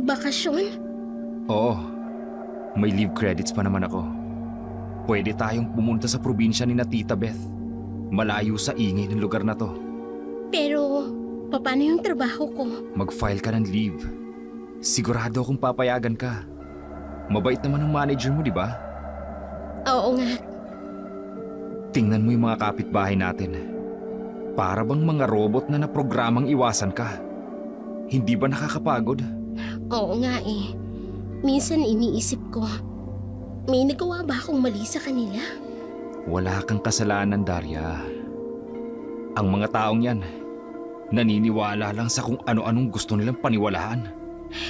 Bakasyon? Oo. May leave credits pa naman ako. Pwede tayong pumunta sa probinsya ni na Tita Beth. Malayo sa ingay ng lugar na to. Pero, paano yung trabaho ko? Mag-file ka ng leave. Sigurado akong papayagan ka. Mabait naman ang manager mo, di ba? Oo nga. Tingnan mo yung mga kapitbahay natin. Para bang mga robot na naprogramang iwasan ka. Hindi ba nakakapagod? Oo nga eh. Minsan iniisip ko, may nagawa ba akong mali sa kanila? Wala kang kasalanan, Daria. Ang mga taong yan, naniniwala lang sa kung ano-anong gusto nilang paniwalaan.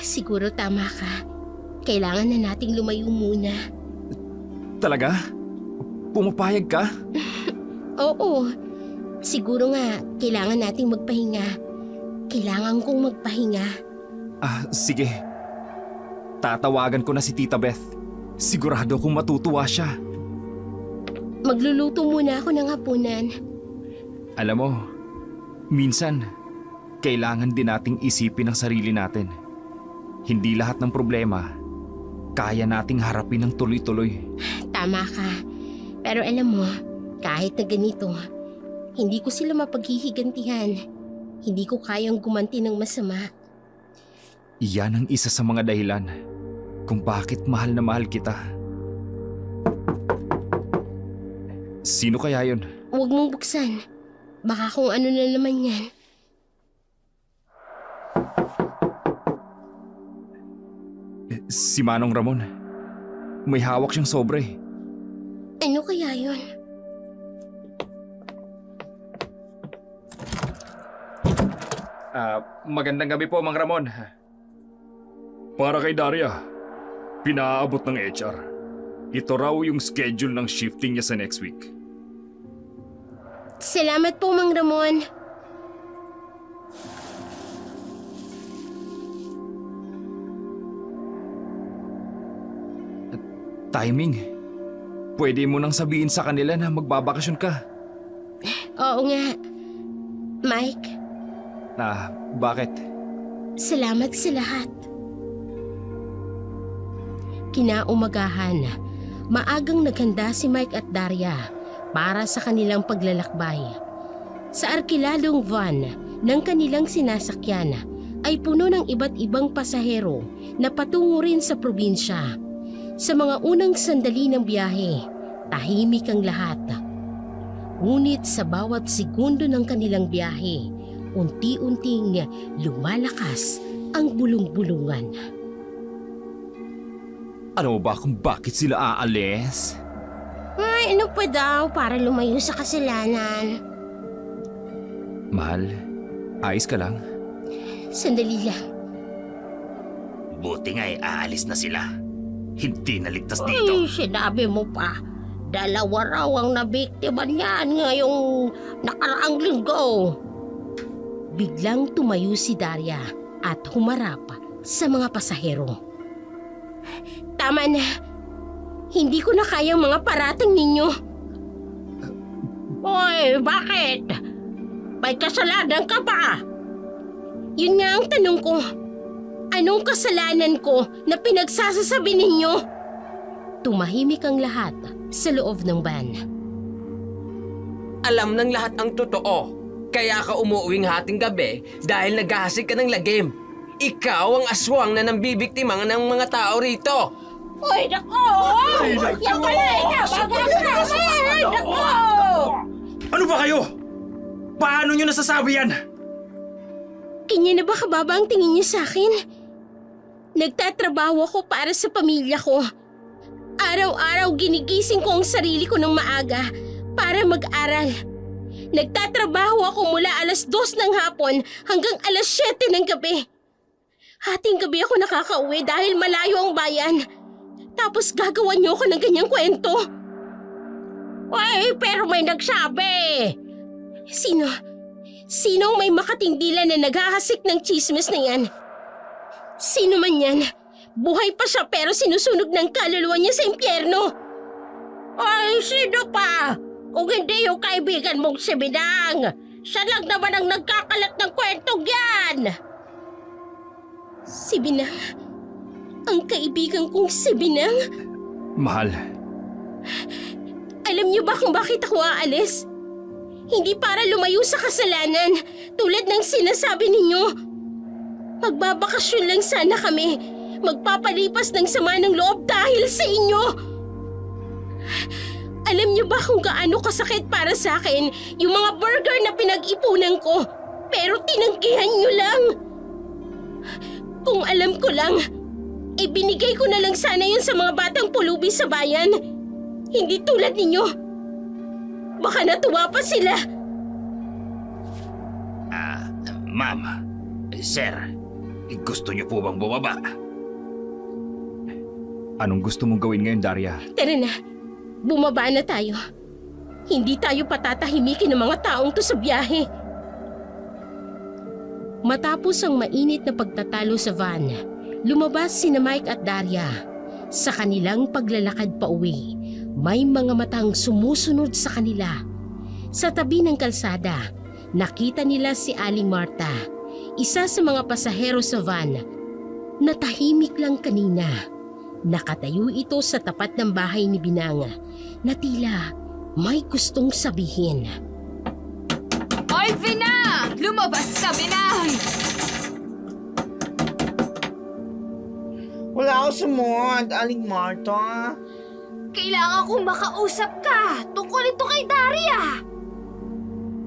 Siguro tama ka. Kailangan na nating lumayo muna. Talaga? Pumapayag ka? Oo. Siguro nga, kailangan nating magpahinga. Kailangan kong magpahinga. Sige. Tatawagan ko na si Tita Beth. Sigurado kong matutuwa siya. Magluluto muna ako ng hapunan. Alam mo, minsan, kailangan din nating isipin ang sarili natin. Hindi lahat ng problema, kaya nating harapin ng tuloy-tuloy. Tama ka. Pero alam mo, kahit na ganito, hindi ko sila mapaghihigantihan. Hindi ko kayang gumanti ng masama. Iyan ang isa sa mga dahilan kung bakit mahal na mahal kita. Sino kaya yun? Huwag mong buksan. Baka kung ano na naman yan. Si Manong Ramon. May hawak siyang sobre. Ano kaya yun? Magandang gabi po, Mang Ramon. Para kay Daria, pinaabot ng HR. Ito raw yung schedule ng shifting niya sa next week. Salamat po, Mang Ramon. Timing. Pwede mo nang sabihin sa kanila na magbabakasyon ka. Oo nga. Mike, Bakit? salamat sa lahat. Kinaumagahan, maagang naghanda si Mike at Daria para sa kanilang paglalakbay. Sa arkiladong van ng kanilang sinasakyan ay puno ng iba't ibang pasahero na patungo rin sa probinsya. Sa mga unang sandali ng biyahe, tahimik ang lahat. Ngunit sa bawat segundo ng kanilang biyahe, unti-unting lumalakas ang bulong-bulungan. Ano ba kung bakit sila aalis? Ay, ano pa daw para lumayo sa kasalanan? Mahal, ayos ka lang? Sandali lang. Buti nga aalis na sila. Hindi naligtas Ay, sinabi mo pa. 2 raw ang nabiktima niyan ngayong nakaraang linggo. Biglang tumayo si Daria at humarap sa mga pasahero. Tama na. Hindi ko na kayang mga parating ninyo. Hoy, bakit? May kasalanan ka ba? Yun nga ang tanong ko. Anong kasalanan ko na pinagsasasabi ninyo? Tumahimik ang lahat sa loob ng van. Alam ng lahat ang totoo. Kaya ka umuuwing hating gabi dahil naghahasik ka ng lagim. Ikaw ang aswang na nambibiktima ng mga tao rito. Uy, nako! Yan pala, inabagan namin! Nako! Ano ba kayo? Paano nyo nasasabi yan? Kanya na ba kababa ang tingin niyo sa akin? Nagtatrabaho ako para sa pamilya ko. Araw-araw ginigising ko ang sarili ko ng maaga para mag-aral. Nagtatrabaho ako mula 2:00 ng hapon hanggang 7:00 ng gabi. Hating gabi ako nakakauwi dahil malayo ang bayan. Tapos gagawan niyo ako ng ganyang kwento. Ay, pero may nagsabi. Sino? Sinong may makatingdilan na naghahasik ng chismis na yan? Sino man yan? Buhay pa siya pero sinusunog ng kaluluwa niya sa impyerno. Ay, sino pa? Kung hindi yung kaibigan mong si Binang. Siya lang naman ang nagkakalat ng kwentong yan. Si Binang? Ang kaibigan kong si Binang? Mahal, Alam niyo ba kung bakit ako aalis? Hindi para lumayo sa kasalanan, tulad ng sinasabi ninyo. Magbabakasyon lang sana kami. Magpapalipas ng sama ng loob dahil sa inyo. Alam niyo ba kung gaano kasakit para sa akin yung mga burger na pinag-ipunan ko, pero tinanggihan niyo lang? Kung alam ko lang, ibinigay ko na lang sana yun sa mga batang pulubi sa bayan. Hindi tulad ninyo. Baka natuwa pa sila. ma'am, sir, gusto niyo po bang bumaba? Anong gusto mong gawin ngayon, Daria? Tara na, bumaba na tayo. Hindi tayo patatahimikin ng mga taong to sa biyahe. Matapos ang mainit na pagtatalo sa van, lumabas sina Mike at Daria. Sa kanilang paglalakad pa uwi, may mga matang sumusunod sa kanila. Sa tabi ng kalsada, nakita nila si Aling Marta, isa sa mga pasahero sa van, na tahimik lang kanina. Nakatayo ito sa tapat ng bahay ni Binang, na tila may gustong sabihin. Oy, Binang! Lumabas ka, Binang! Wala ako sumod, Aling Marta. Kailangan kong makausap ka tungkol ito kay Daria.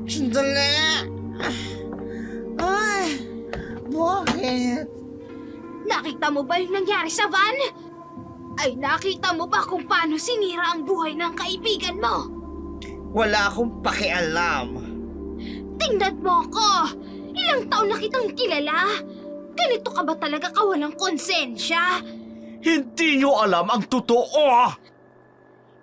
Sandali. Ay, bakit? Nakita mo ba yung nangyari sa van? Ay, nakita mo ba kung paano sinira ang buhay ng kaibigan mo? Wala akong pakialam. Tingnan mo ako! Ilang taon na kitang kilala? Ganito ka ba talaga kawalang konsensya? Hindi niyo alam ang totoo.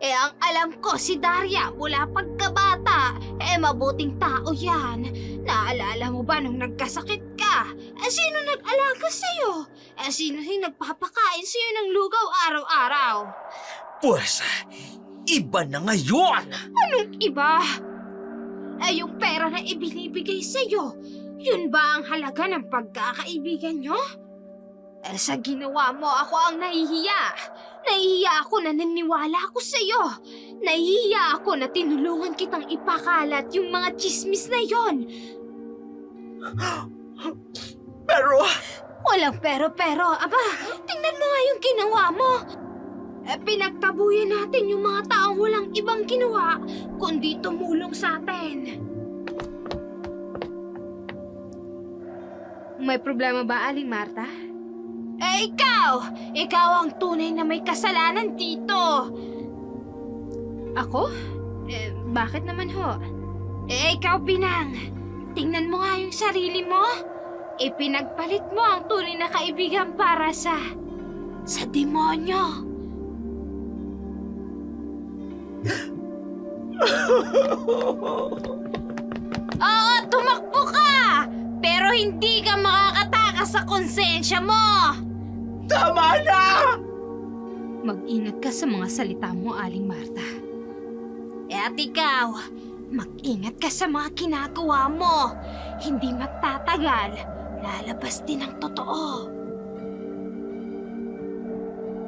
Eh, ang alam ko si Daria mula pagkabata. Mabuting tao yan. Naalala mo ba nung nagkasakit ka? Sino nag-alaga sa'yo? Sino yung nagpapakain sa'yo ng lugaw araw-araw? Pues, iba na ngayon. Anong iba? Yung pera na ibinibigay sa'yo, yun ba ang halaga ng pagkakaibigan nyo? Sa ginawa mo, ako ang nahihiya. Nahihiya ako na naniwala ako sa'yo. Nahihiya ako na tinulungan kitang ipakalat yung mga chismis na yon. Pero, Walang pero. Aba, tingnan mo nga yung ginawa mo. Pinagtabuyan natin yung mga taong walang ibang ginawa, kundi tumulong sa atin. May problema ba, Aling Marta? Ikaw ang tunay na may kasalanan dito. Ako? Bakit naman ho? Ikaw, Binang, tingnan mo nga yung sarili mo. Ipinagpalit mo ang tunay na kaibigan para sa demonyo. Oo, tumakbo ka! Pero hindi ka makakatakas sa konsensya mo! tama na! Mag-ingat ka sa mga salita mo, Aling Marta. At ikaw, mag-ingat ka sa mga ginagawa mo. Hindi magtatagal, lalabas din ang totoo.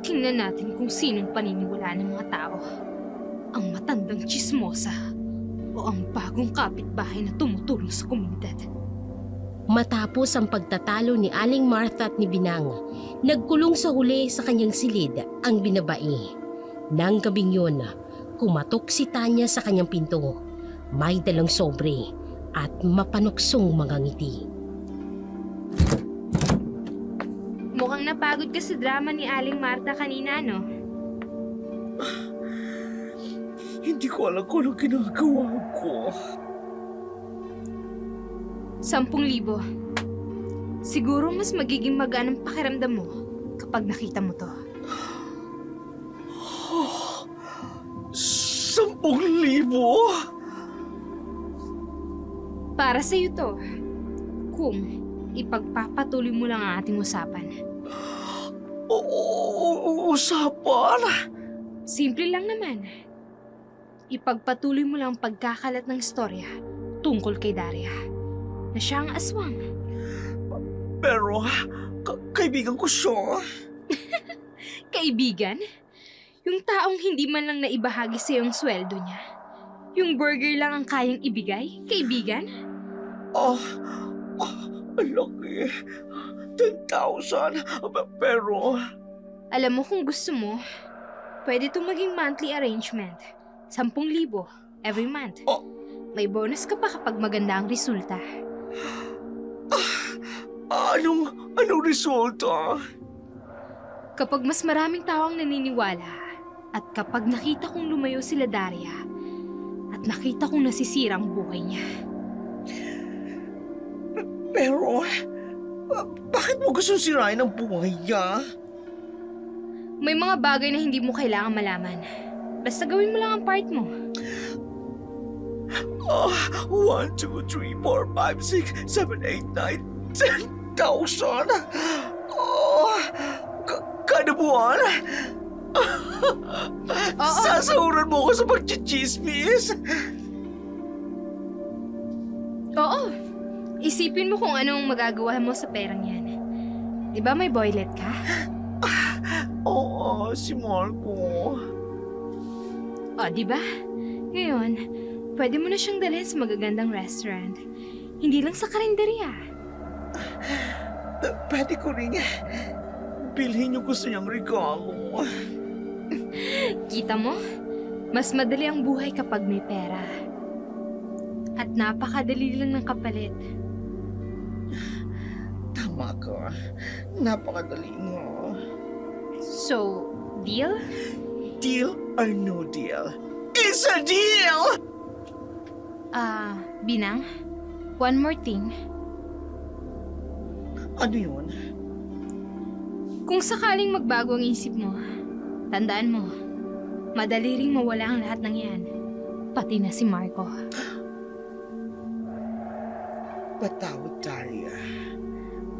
Tingnan natin kung sinong paniniwala ng mga tao. Ang matandang tsismosa o ang bagong kapitbahay na tumutulong sa komunidad. Matapos ang pagtatalo ni Aling Martha at ni Binang, nagkulong sa huli sa kanyang silid ang binabae. Nang gabing yun, kumatok si Tanya sa kanyang pinto. May dalang sobre at mapanuksong mga ngiti. Mukhang napagod ka sa drama ni Aling Marta kanina, no? Hindi ko alam kung anong ginagawa ko. 10,000. Siguro mas magiging magaan ang pakiramdam mo kapag nakita mo to. 10,000? Para sa'yo to. Kung ipagpapatuloy mo lang ang ating usapan. Usapan? Simple lang naman. Ipagpatuloy mo lang ang pagkakalat ng istorya tungkol kay Daria. Na siya ang aswang. Pero, kaibigan ko siya. Kaibigan? Yung taong hindi man lang naibahagi sa yung sweldo niya. Yung burger lang ang kayang ibigay? Kaibigan? Ang laki. 10,000. Pero, Alam mo kung gusto mo, pwede itong maging monthly arrangement. 10,000 every month. Oh. May bonus ka pa kapag maganda ang resulta. anong resulta? Kapag mas maraming tao ang naniniwala, at kapag nakita kong lumayo sila Daria, at nakita kong nasisira ang buhay niya. Pero, bakit mo gusto sirain ang buhay niya? May mga bagay na hindi mo kailangan malaman. Basta gawin mo lang ang part mo. 1, 2, 3, 4, 5, 6, 7, 8, 9, 10,000? Kada buwan? Oo. Sasahuran mo ako sa pagchichismis? Oo. Isipin mo kung anong magagawa mo sa perang yan. Di ba may boylet ka? Oo, si Marco. O, di ba? Ngayon, pwede mo na siyang dalhin sa magagandang restaurant. Hindi lang sa karinderya. Pwede ko rin bilhin yung gusto niyang regalo. Kita mo? Mas madali ang buhay kapag may pera. At napakadali lang ng kapalit. Tama ka. Napakadali nga. So, deal? Deal or no deal? It's a deal! Binang, one more thing. Ano yun? Kung sakaling magbago ang isip mo, tandaan mo, madali ring mawala ang lahat ng yan. Pati na si Marco. Patawad, Daria.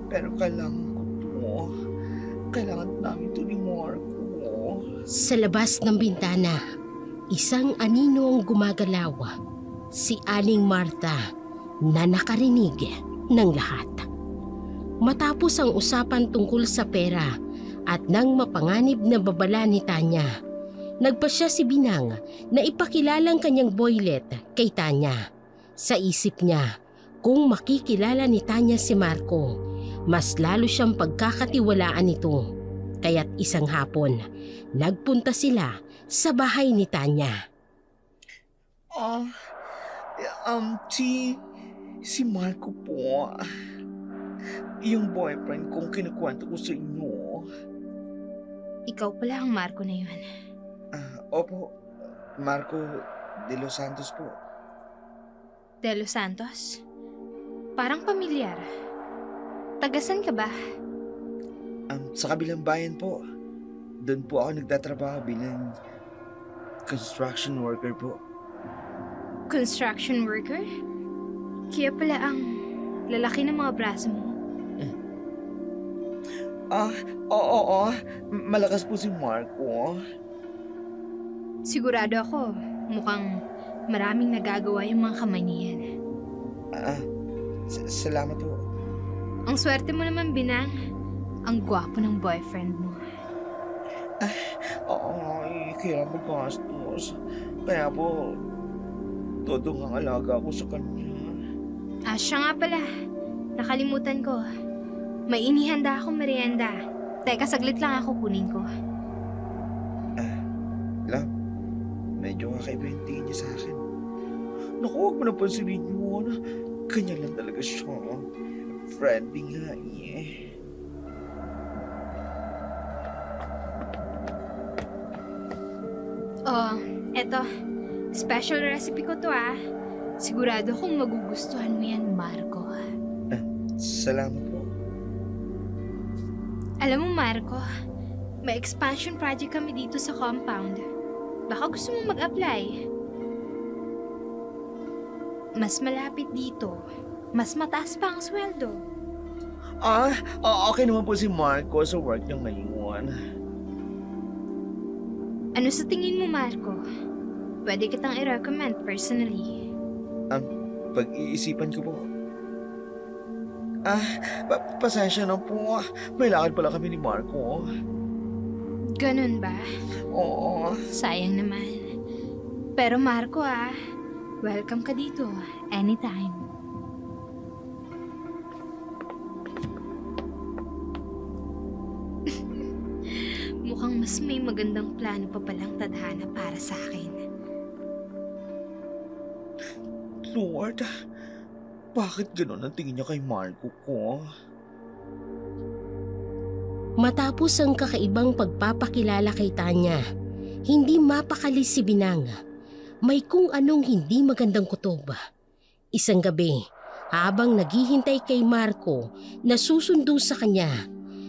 Pero kailangan ko to. Kailangan namin to ni Marco. Sa labas ng bintana, isang anino ang gumagalaw. Si Aling Marta na nakarinig ng lahat. Matapos ang usapan tungkol sa pera at nang mapanganib na babala ni Tanya, nagpasya si Binang na ipakilalang kanyang boylet kay Tanya. Sa isip niya, kung makikilala ni Tanya si Marco, mas lalo siyang pagkakatiwalaan nito. Kaya't isang hapon, nagpunta sila sa bahay ni Tanya. Si Marco po. Yung boyfriend kong kinukwento ko sa inyo. Ikaw pala ang Marco na yun. Opo, Marco de los Santos po. De Los Santos? Parang pamilyar. Tagasan ka ba? Sa kabilang bayan po. Doon po ako nagtatrabaho bilang construction worker po. Construction worker? Kaya pala ang lalaki ng mga braso mo. Oo. Malakas po si Marco. Sigurado ako, mukhang maraming nagagawa yung mga kamay niyan. Salamat po. Ang swerte mo naman, Binang. Ang gwapo ng boyfriend mo. Kaya magastos. Kaya po, todo ang alaga ko sa kanya. Siya nga pala. Nakalimutan ko. May inihanda akong merienda. Teka, saglit lang ako kunin ko. Love, medyo kakaiba yung tingin niya sa akin. Naku, huwag mo na pansinin yun. Ganyan lang talaga siya. Friendly nga eh. Oh, eto. Special recipe ko to Sigurado kong magugustuhan mo yan, Marco. Salamat po. Alam mo, Marco, may expansion project kami dito sa compound. Baka gusto mo mag-apply. Mas malapit dito. Mas mataas pa ang sweldo. Okay naman po si Marco sa work niya ngayon. Ano sa tingin mo, Marco? Pwede kitang i-recommend personally. Pag-iisipan ko po. Pasensya na po. May lakad pala kami ni Marco. Ganun ba? Oo. Sayang naman. Pero Marco welcome ka dito. Anytime. Mukhang mas may magandang plano pa palang tadhana para sa akin. Lord, bakit gano'n ang tingin niya kay Marco ko? Matapos ang kakaibang pagpapakilala kay Tanya, hindi mapakali si Binang. May kung anong hindi magandang kutob. Isang gabi, habang naghihintay kay Marco na susundo sa kanya,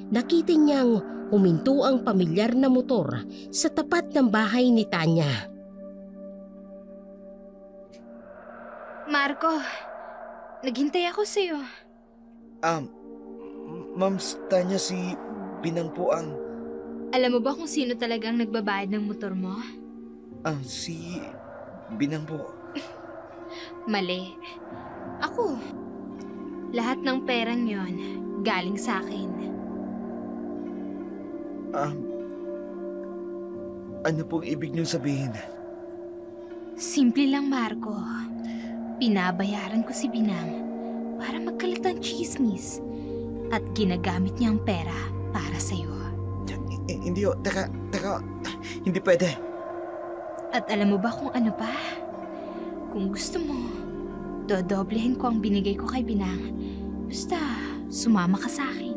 nakita niyang huminto ang pamilyar na motor sa tapat ng bahay ni Tanya. Marco, naghintay ako sa'yo. Ma'am Tanya, si Binang po ang... Alam mo ba kung sino talagang nagbabayad ng motor mo? Si Binang po. Mali. Ako. Lahat ng perang yon galing sa akin. Ano pong ibig niyong sabihin? Simple lang, Marco. Pinabayaran ko si Binang para magkalat ng chismis at ginagamit niya ang pera para sa'yo. Hindi o. Teka. Hindi pwede. At alam mo ba kung ano pa? Kung gusto mo, dodoblehin ko ang binigay ko kay Binang. Basta, sumama ka sa akin.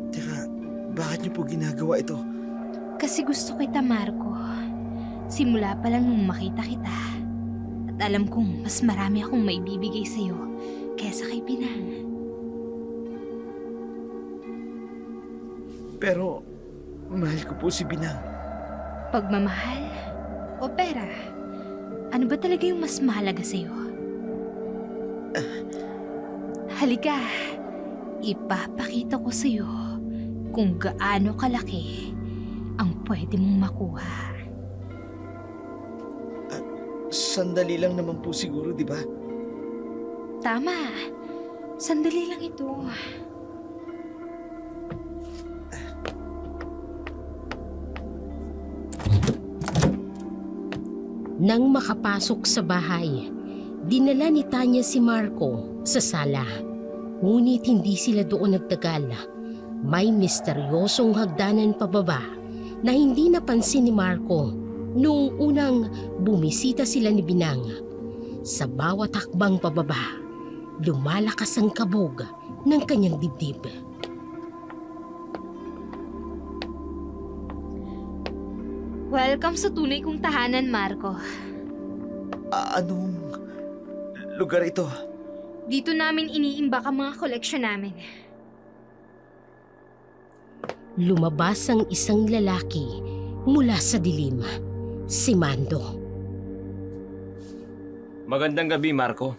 Teka, bakit niyo po ginagawa ito? Kasi gusto kita, Marco. Simula pa lang nung makita kita. At alam kong mas marami akong maibibigay sa'yo kesa kay Binang. Pero, mahal ko po si Binang. Pagmamahal o pera? Ano ba talaga yung mas mahalaga sa'yo? Halika, ipapakita ko sa'yo kung gaano kalaki ang pwede mong makuha. Sandali lang naman po siguro, di ba? Tama, sandali lang ito. Nang makapasok sa bahay, dinala ni Tanya si Marco sa sala. Ngunit hindi sila doon nagtagal. May misteryosong hagdanan pababa na hindi napansin ni Marco noong unang bumisita sila ni Binang. Sa bawat hakbang pababa, lumalakas ang kabog ng kanyang dibdib. Welcome sa tunay kong tahanan, Marco. Anong lugar ito? Dito namin iniimbak ang mga koleksyon namin. Lumabas ang isang lalaki mula sa dilim, si Mando. Magandang gabi, Marco.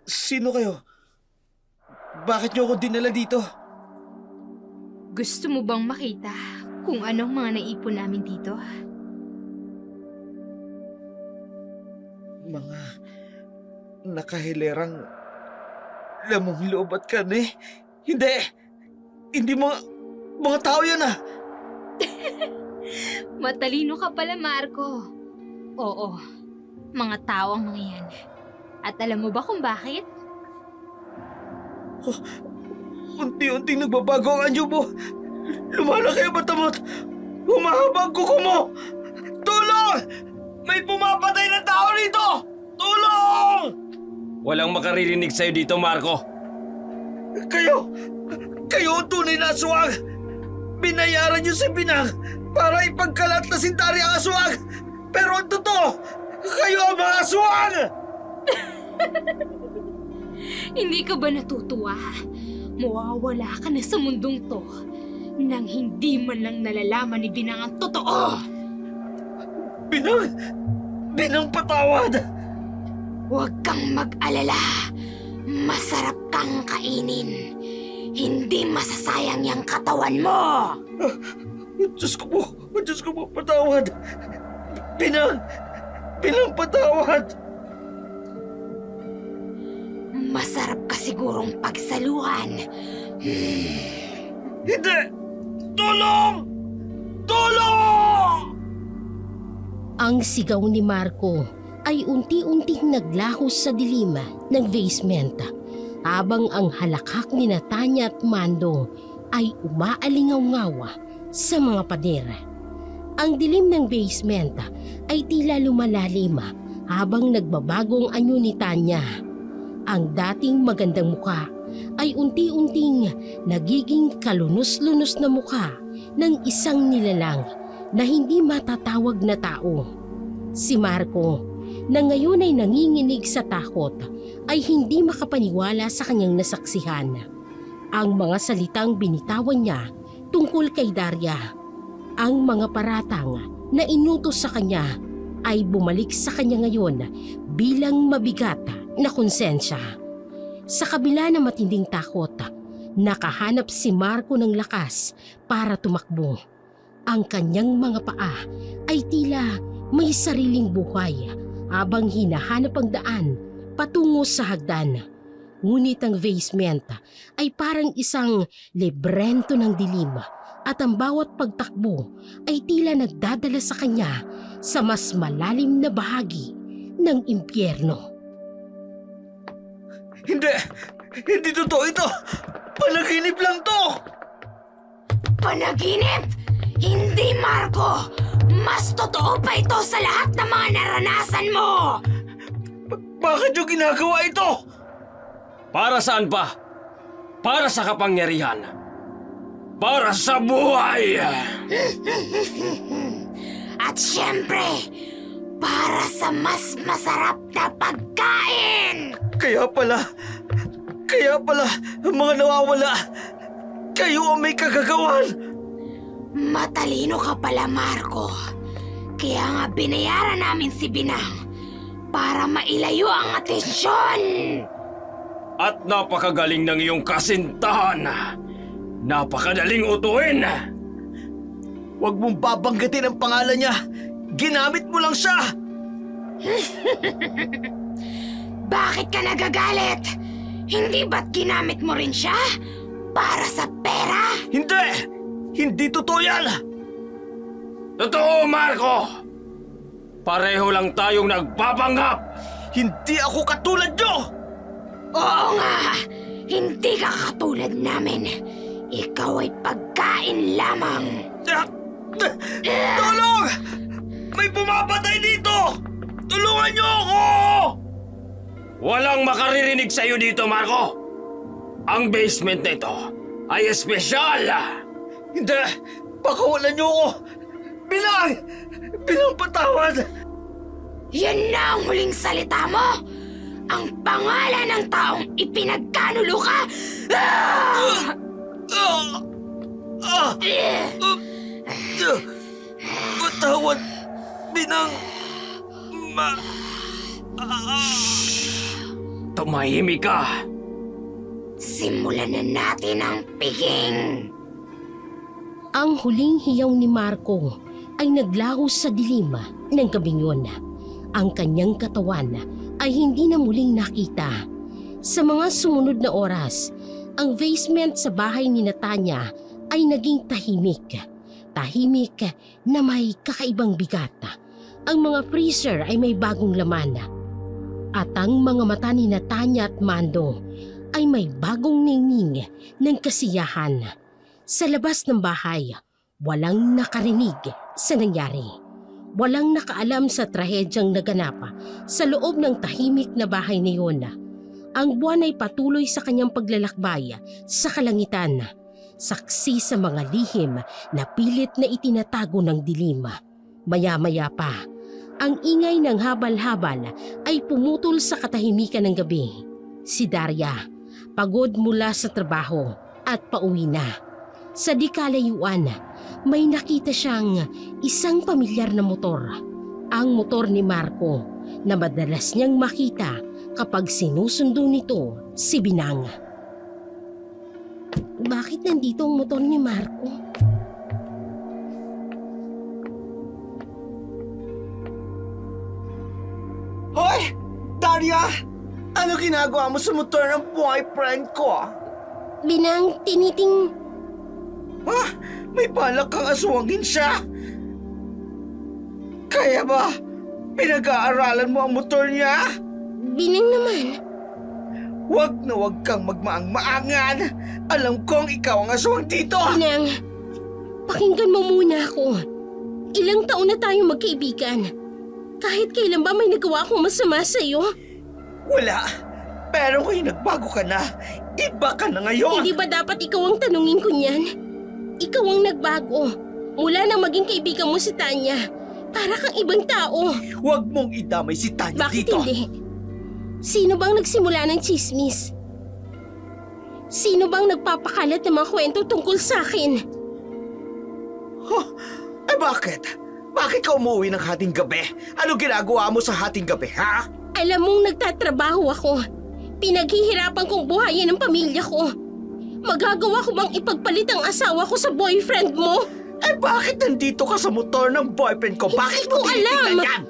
Sino kayo? Bakit niyo ako dinala dito? Gusto mo bang makita kung anong mga naipon namin dito? Mga nakahilerang lamang loob at karne. Hindi mga tao yan Matalino ka pala, Marco. Oo, mga tao ang mga yan. At alam mo ba kung bakit? Unti-unting nagbabago ang anyo mo. Lumalaki ang mata mo. Humahaba ang kuko mo. Tulong! May pumapatay na tao rito! Tulong! Walang makaririnig sa'yo dito, Marco. Kayo ang tunay na aswang! Binayaran niyo si Binang para ipagkalat na sintari ang aswang! Pero ang totoo, kayo ang mga aswang! Hindi ka ba natutuwa? Mawawala ka na sa mundong to nang hindi man lang nalalaman ni Binang ang totoo! Binang patawad! Huwag kang mag-alala. Masarap kang kainin. Hindi masasayang yung katawan mo. Diyos ko po, patawad. Pinang patawad. Masarap ka sigurong pagsaluhan. Hindi! Tulong! Tulong! Ang sigaw ni Marco ay unti-unting naglahos sa dilim ng basement habang ang halakhak ni Tanya at Mando ay umaalingaw-ngaw sa mga pader. Ang dilim ng basement ay tila lumalalim habang nagbabagong anyo ni Tanya. Ang dating magandang mukha ay unti-unting nagiging kalunos-lunos na mukha ng isang nilalang na hindi matatawag na tao. Si Marco, na ngayon ay nanginginig sa takot, ay hindi makapaniwala sa kanyang nasaksihan. Ang mga salitang binitawan niya tungkol kay Daria, ang mga paratang na inutos sa kanya ay bumalik sa kanya ngayon bilang mabigat na konsensya. Sa kabila ng matinding takot, nakahanap si Marco ng lakas para tumakbo. Ang kanyang mga paa ay tila may sariling buhay habang hinahanap ang daan patungo sa hagdan. Ngunit ang basement ay parang isang librento ng dilim at ang bawat pagtakbo ay tila nagdadala sa kanya sa mas malalim na bahagi ng impyerno. Hindi totoo ito! Panaginip lang to! Panaginip? Hindi, Marco! Mas totoo pa ito sa lahat ng mga naranasan mo! Bakit yung ginagawa ito? Para saan pa? Para sa kapangyarihan. Para sa buhay. At syempre, para sa mas masarap na pagkain! Kaya pala, ang mga nawawala, kayo ang may kagagawan. Matalino ka pala, Marco. Kaya nga binayaran namin si Binang para mailayo ang atensyon. At napakagaling ng iyong kasintahan. Napakadaling utuin. Huwag mong babanggitin ang pangalan niya. Ginamit mo lang siya. Bakit ka nagagalit? Hindi ba't ginamit mo rin siya? Para sa pera? Hindi! Hindi totoo yan! Totoo, Marco! Pareho lang tayong nagpapanggap! Hindi ako katulad nyo! Oo nga! Hindi ka katulad namin. Ikaw ay pagkain lamang. Tulong! May pumapatay dito! Tulungan niyo ako! Walang makaririnig sa'yo dito, Marco! Ang basement na ito ay espesyal! Hindi! Pakawalan niyo ako! Bilang patawad! Yan na ang huling salita mo! Ang pangalan ng taong ipinagkanulo ka! Patawad! Binang... Tumahimik ka! Simulan na natin ang piging! Ang huling hiyaw ni Marco ay naglaho sa dilim ng gabing yun. Ang kanyang katawan ay hindi na muling nakita. Sa mga sumunod na oras, ang basement sa bahay ni Tanya ay naging tahimik. Tahimik na may kakaibang bigat. Ang mga freezer ay may bagong laman. At ang mga mata ni Tanya at Mando ay may bagong ningning ng kasiyahan. Sa labas ng bahay, walang nakarinig sa nangyari. Walang nakaalam sa trahedyang naganap sa loob ng tahimik na bahay na iyon. Ang buwan ay patuloy sa kanyang paglalakbay sa kalangitan, saksi sa mga lihim na pilit na itinatago ng dilim. Maya-maya pa, ang ingay ng habal-habal ay pumutol sa katahimikan ng gabi. Si Daria, pagod mula sa trabaho at pauwi na. Sa di kalayuan, may nakita siyang isang pamilyar na motor. Ang motor ni Marco na madalas niyang makita kapag sinusundo nito si Binang. Bakit nandito ang motor ni Marco? Hoy! Daria! Ano ginagawa mo sa motor ng boyfriend ko? Binang, tiniting... Ha? May balak kang aswangin siya? Kaya ba pinag-aaralan mo ang motor niya? Binang naman. Huwag na huwag kang magmaang-maangan. Alam kong ikaw ang aswang dito. Binang, pakinggan mo muna ako. Ilang taon na tayo magkaibigan. Kahit kailan ba may nagawa akong masama sa'yo? Wala. Pero ngayon nagbago ka na. Iba ka na ngayon. Hindi ba dapat ikaw ang tanungin ko niyan? Ikaw ang nagbago. Mula nang maging kaibigan mo si Tanya. Para kang ibang tao. Huwag mong idamay si Tanya Bakit dito. hindi? Sino bang nagsimula ng chismis? Sino bang nagpapakalat ng mga kwento tungkol sa akin? Eh bakit? Bakit ka umuwi ng hating gabi? Ano ginagawa mo sa hating gabi, ha? Alam mong nagtatrabaho ako. Pinaghihirapan kong buhayin ang pamilya ko. Magagawa ko bang ipagpalit ang asawa ko sa boyfriend mo? Eh bakit nandito ka sa motor ng boyfriend ko? Bakit mo ko tinitingnan alam. yan?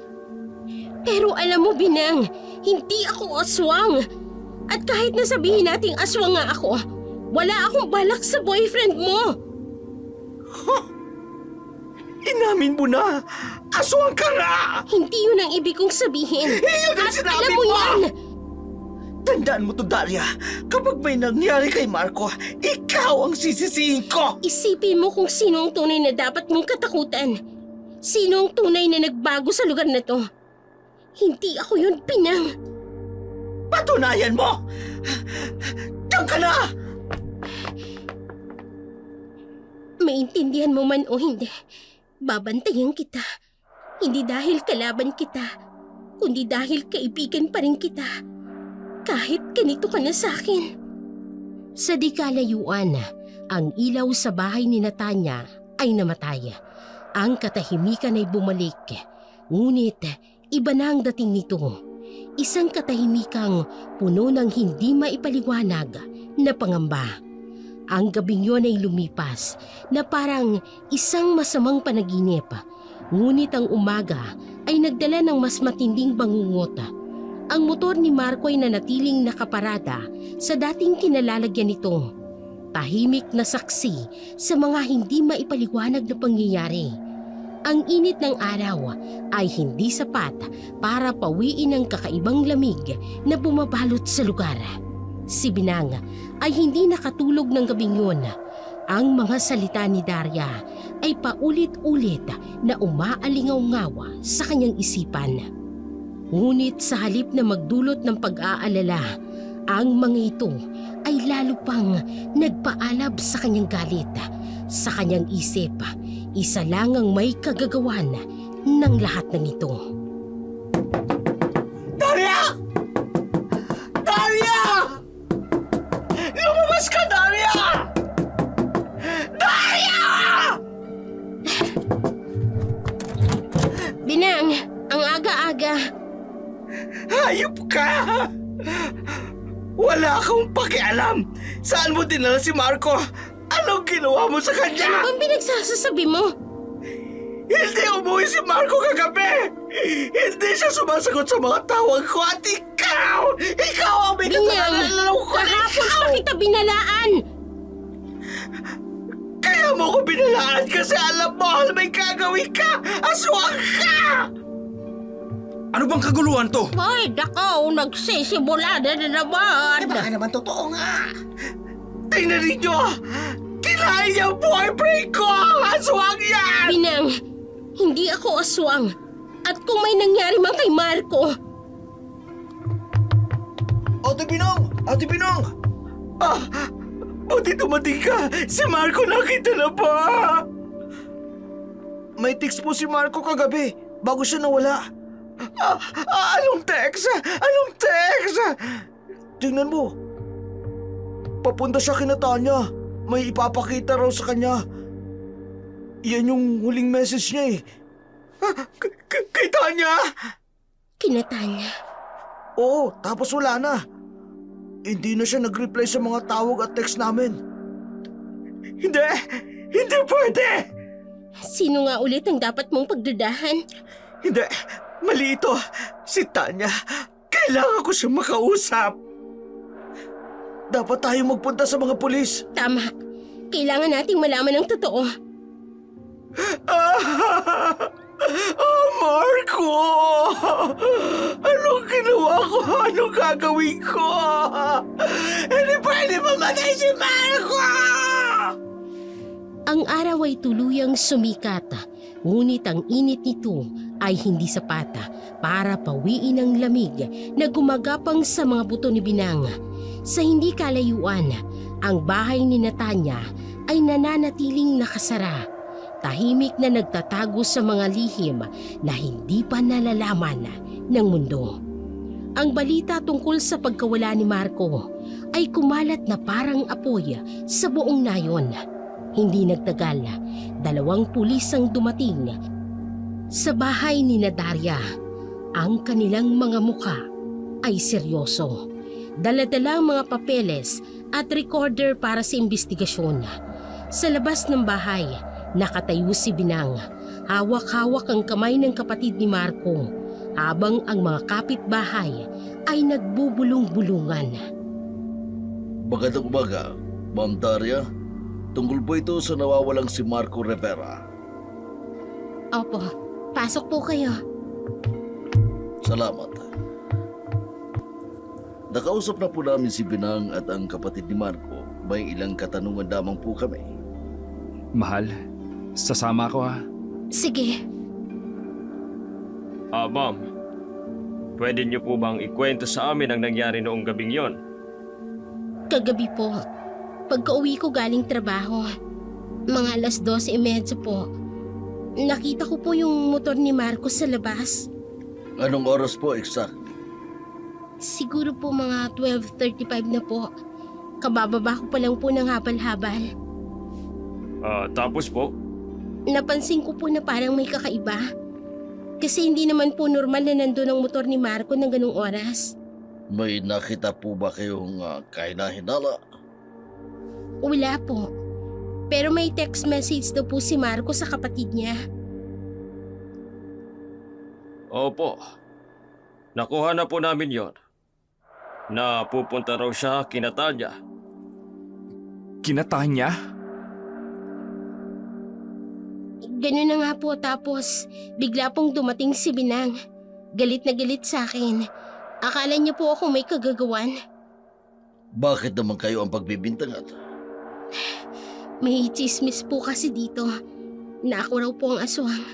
Pero alam mo, Binang, hindi ako aswang. At kahit nasabihin nating aswang nga ako, wala akong balak sa boyfriend mo. Inamin mo na. Aswang ka na. Hindi yun ang ibig kong sabihin. Yun ang At sinabi alam mo mo. yan. Tandaan mo to, Daria. Kapag may nangyari kay Marco, ikaw ang sisisihin ko. Isipin mo kung sino ang tunay na dapat mong katakutan. Sino ang tunay na nagbago sa lugar na to. Hindi ako yun, Binang. Patunayan mo. Diyan ka na. Maintindihan mo man o hindi, babantayan kita. Hindi dahil kalaban kita, kundi dahil kaibigan pa rin kita. Kahit ganito ka na sa akin. Sa di kalayuan, ang ilaw sa bahay ni Tanya ay namatay. Ang katahimikan ay bumalik. Ngunit iba na ang dating nito. Isang katahimikang puno ng hindi maipaliwanag na pangamba. Ang gabing yun ay lumipas na parang isang masamang panaginip. Ngunit ang umaga ay nagdala ng mas matinding bangungot. Ang motor ni Marco ay nanatiling nakaparada sa dating kinalalagyan nito. Tahimik na saksi sa mga hindi maipaliwanag na pangyayari. Ang init ng araw ay hindi sapat para pawiin ang kakaibang lamig na bumabalot sa lugar. Si Binang ay hindi nakatulog ng gabing yun. Ang mga salita ni Daria ay paulit-ulit na umaalingaw-ngaw sa kanyang isipan. Ngunit sa halip na magdulot ng pag-aalala, ang mga ito ay lalo pang nagpaalab sa kanyang galit. Sa kanyang isip, isa lang ang may kagagawan ng lahat ng ito. Daria! Daria! Lumabas ka, Daria! Daria! Binang, ang aga-aga. Hayop ka! Wala akong pakialam. Saan mo dinala si Marco? Anong ginawa mo sa kanya? Ano bang pinagsasasabi mo? Hindi umuwi si Marco kagabi! Hindi siya sumasagot sa mga tawag ko at ikaw ang may Binang, kasalanan ko! kahapon pa kita binalaan. Kaya mo ko binalaan kasi alam mo na may gagawin ka! Aswang ka! Ano bang kaguluhan to? Ay, dakaw, nagsisimula na naman. Baka naman totoo nga! Tingnan ninyo! Kinain niya ang boyfriend ko! Aswang yan! Binang, hindi ako aswang. At kung may nangyari man kay Marco, Ate Binong! Ate Binong! Buti tumating ka! Si Marco nakita na ba? May text po si Marco kagabi bago siya nawala. Anong text? Anong text? Tingnan mo. Papunta siya kina Tanya. May ipapakita raw sa kanya. Yan yung huling message niya eh. Kay Tanya? Kinatanya. Oo, tapos wala na. Hindi na siya nag-reply sa mga tawag at text namin. Hindi! Hindi pwede! Sino nga ulit ang dapat mong pagdudahan? Hindi! Mali ito! Si Tanya! Kailangan ko siyang makausap! Dapat tayo magpunta sa mga pulis! Tama. Kailangan nating malaman ang totoo. Oh, Marco! Anong ginawa ko? Anong gagawin ko? Hindi pwede mamatay si Marco! Ang araw ay tuluyang sumikat, ngunit ang init nito ay hindi sapat para pawiin ang lamig na gumagapang sa mga buto ni Binang. Sa hindi kalayuan, ang bahay ni Natanya ay nananatiling nakasara. Tahimik na nagtatago sa mga lihim na hindi pa nalalaman ng mundo. Ang balita tungkol sa pagkawala ni Marco ay kumalat na parang apoy sa buong nayon. Hindi nagtagal, 2 pulis ang dumating sa bahay ni Daria. Ang kanilang mga mukha ay seryoso. Dala-dala ang mga papeles at recorder para sa investigasyon. Sa labas ng bahay, nakatayo si Binang. Hawak-hawak ang kamay ng kapatid ni Marco, habang ang mga kapitbahay ay nagbubulong-bulungan. Magandang umaga, Ma'am Daria. Tungkol po ito sa nawawalang si Marco Rivera. Opo, pasok po kayo. Salamat. Nakausap na po namin si Binang at ang kapatid ni Marco. May ilang katanungan lamang po kami. Mahal, sasama ko ha. Sige. Ma'am, pwede niyo po bang ikwento sa amin ang nangyari noong gabing yon? Kagabi po, pagka-uwi ko galing trabaho, mga 12:30 po, nakita ko po yung motor ni Marco sa labas. Anong oras po exact? Siguro po mga 12:35 na po. Kabababa ko pa lang po ng habal-habal. Tapos po? Napansin ko po na parang may kakaiba. Kasi hindi naman po normal na nandun ang motor ni Marco ng ganung oras. May nakita po ba kayong kahinahinala? Wala po. Pero may text message daw po si Marco sa kapatid niya. Opo. Nakuha na po namin yon. Na pupunta raw siya kina Tanya. Kinatanya? Ganun na nga po, tapos bigla pong dumating si Binang. Galit na galit sa akin. Akala niya po ako may kagagawan. Bakit naman kayo ang pagbibintangan? May chismis po kasi dito na ako raw po ang aswang.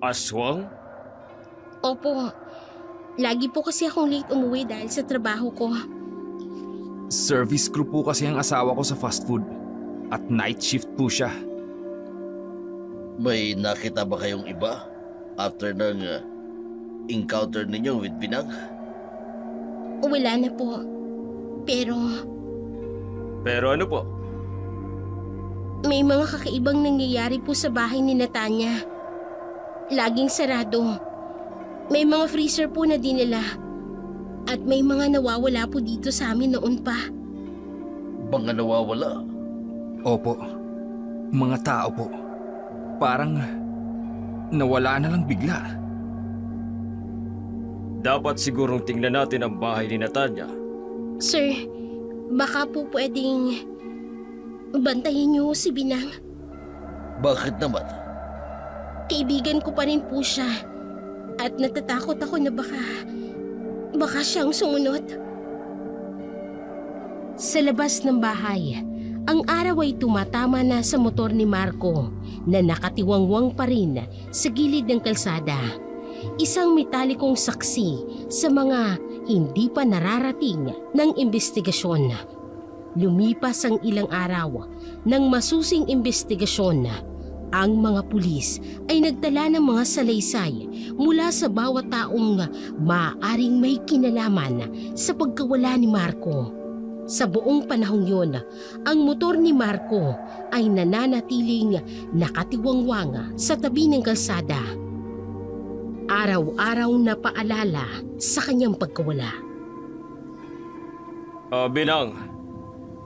Aswang? Opo, lagi po kasi akong late umuwi dahil sa trabaho ko. Service crew po kasi ang asawa ko sa fast food. At night shift po siya. May nakita ba kayong iba after ng encounter ninyo with Binang? Wala na po. Pero Pero ano po? may mga kakaibang nangyayari po sa bahay ni Natanya. Laging sarado. May mga freezer po na dinala. At may mga nawawala po dito sa amin noon pa. Mga nawawala? Opo, mga tao po. Parang nawala na lang bigla. Dapat sigurong tingnan natin ang bahay ni Natanya. Sir, baka po pwedeng bantayan niyo si Binang. Bakit naman? Kaibigan ko pa rin po siya. At natatakot ako na baka siyang sumunod. Sa labas ng bahay, ang araw ay tumatama na sa motor ni Marco na nakatiwangwang pa rin sa gilid ng kalsada. Isang metalikong saksi sa mga hindi pa nararating ng investigasyon. Lumipas ang ilang araw ng masusing investigasyon. Ang mga pulis ay nagdala ng mga salaysay mula sa bawat taong maaaring may kinalaman sa pagkawala ni Marco. Sa buong panahong yon, ang motor ni Marco ay nananatiling nakatiwangwang sa tabi ng kalsada. araw-araw na paalala sa kanyang pagkawala. Binang,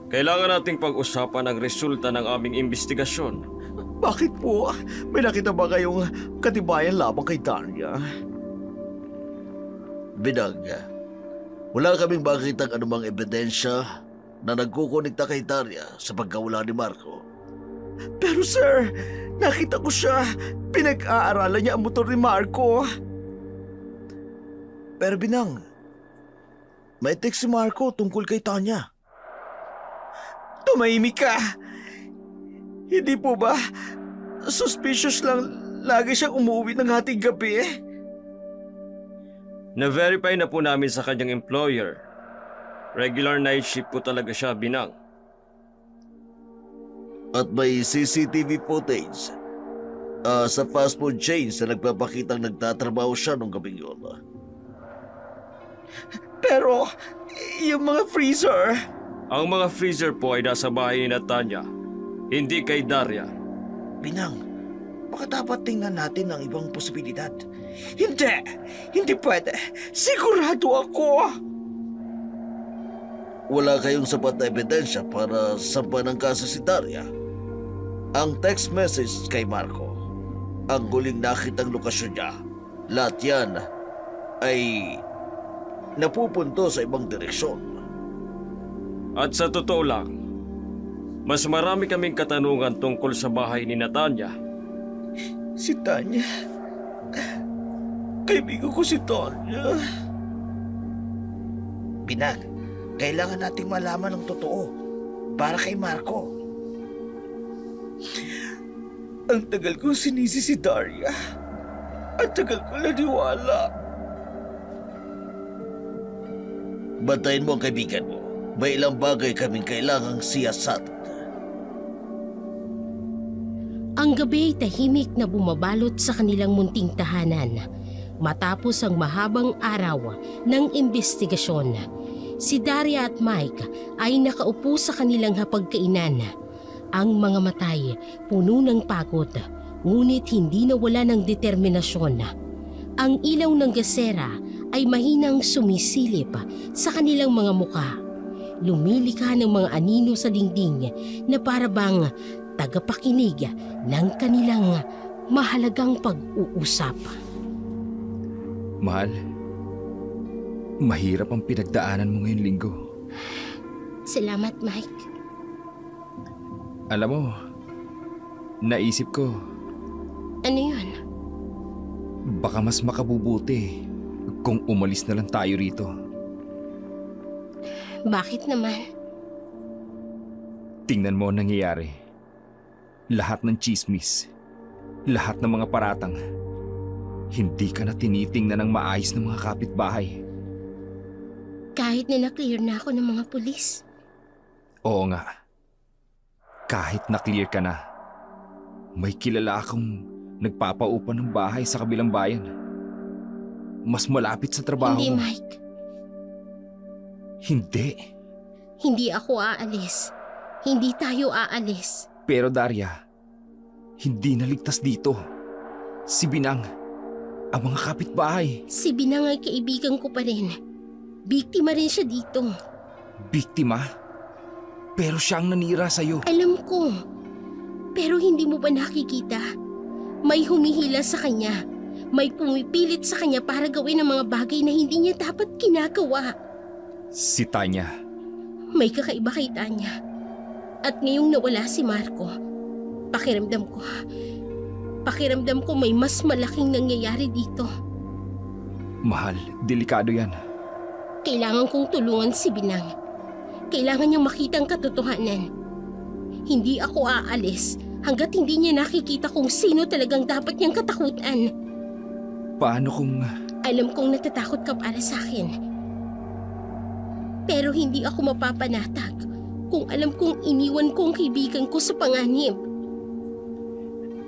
kailangan nating pag-usapan ang resulta ng aming investigasyon. Bakit po? May nakita ba kayong katibayan labang kay Daria? Binang, wala kaming makitang anumang ebidensya na nagkukonekta kay Daria sa pagkawala ni Marco. Pero sir, nakita ko siya. Pinag-aaralan niya ang motor ni Marco. Pero Binang, may text si Marco tungkol kay Tanya. Tumahimik ka! Hindi po ba? Suspicious lang lagi siyang umuwi ng hating gabi. Na-verify na po namin sa kanyang employer. Regular night shift po talaga siya, Binang. At may CCTV footage sa fast food chains na nagpapakitang nagtatrabaho siya nung gabing yun. Pero, yung mga freezer... Ang mga freezer po ay nasa bahay ni Tanya, hindi kay Daria. Binang, baka dapat tingnan natin ang ibang posibilidad. Hindi! Hindi pwede! Sigurado ako! Wala kayong sapat na ebidensya para sampan ng kaso si Daria. Ang text message kay Marco, ang huling nakitang lokasyon niya, lahat yan ay napupunto sa ibang direksyon. At sa totoo lang, mas marami kaming katanungan tungkol sa bahay ni Tanya. Si Tanya... Kaibigan ko si Tanya. Binang, kailangan nating malaman ang totoo para kay Marco. Ang tagal kong sinisi si Daria. Ang tagal ko naniwala. Bantayin mo ang kaibigan mo. May ilang bagay kaming kailangang siyasat. Ang gabi ay tahimik na bumabalot sa kanilang munting tahanan. Matapos ang mahabang araw ng investigasyon, si Daria at Mike ay nakaupo sa kanilang hapagkainan. Ang mga matay puno ng pagod, ngunit hindi nawala ng determinasyon. Ang ilaw ng gasera ay mahinang sumisilip sa kanilang mga mukha. Lumilika ng mga anino sa dingding na parabang tagapakinig ng kanilang mahalagang pag-uusap. Mahal, mahirap ang pinagdaanan mo ngayong linggo. Salamat, Mike. Alam mo, naisip ko, Ano yun? baka mas makabubuti kung umalis na lang tayo rito. Bakit naman? Tingnan mo ang nangyayari. Lahat ng chismis, lahat ng mga paratang, hindi ka na tinitingnan ng maayos ng mga kapitbahay. Kahit na na-clear na ako ng mga pulis. Oo nga. Kahit na-clear ka na, may kilala akong nagpapaupa ng bahay sa kabilang bayan. Mas malapit sa trabaho Hindi, mo. Mike. Hindi. Hindi ako aalis. Hindi tayo aalis. Pero Daria, hindi naligtas dito. Si Binang, ang mga kapitbahay. Si Binang ay kaibigan ko pa rin. Biktima rin siya dito. Biktima? Pero siyang nanira sa'yo. Alam ko. Pero hindi mo ba nakikita? May humihila sa kanya. May pumipilit sa kanya para gawin ang mga bagay na hindi niya dapat ginagawa. Si Tanya. May kakaiba kay Tanya. At ngayong nawala si Marco, pakiramdam ko may mas malaking nangyayari dito. Mahal, delikado yan. Kailangan kong tulungan si Binang. Kailangan niyang makita ang katotohanan. Hindi ako aalis hanggat hindi niya nakikita kung sino talagang dapat niyang katakutan. Paano kung... Alam kong natatakot ka para sa akin. Pero hindi ako mapapanatag kung alam kong iniwan ko ang kaibigan ko sa panganib.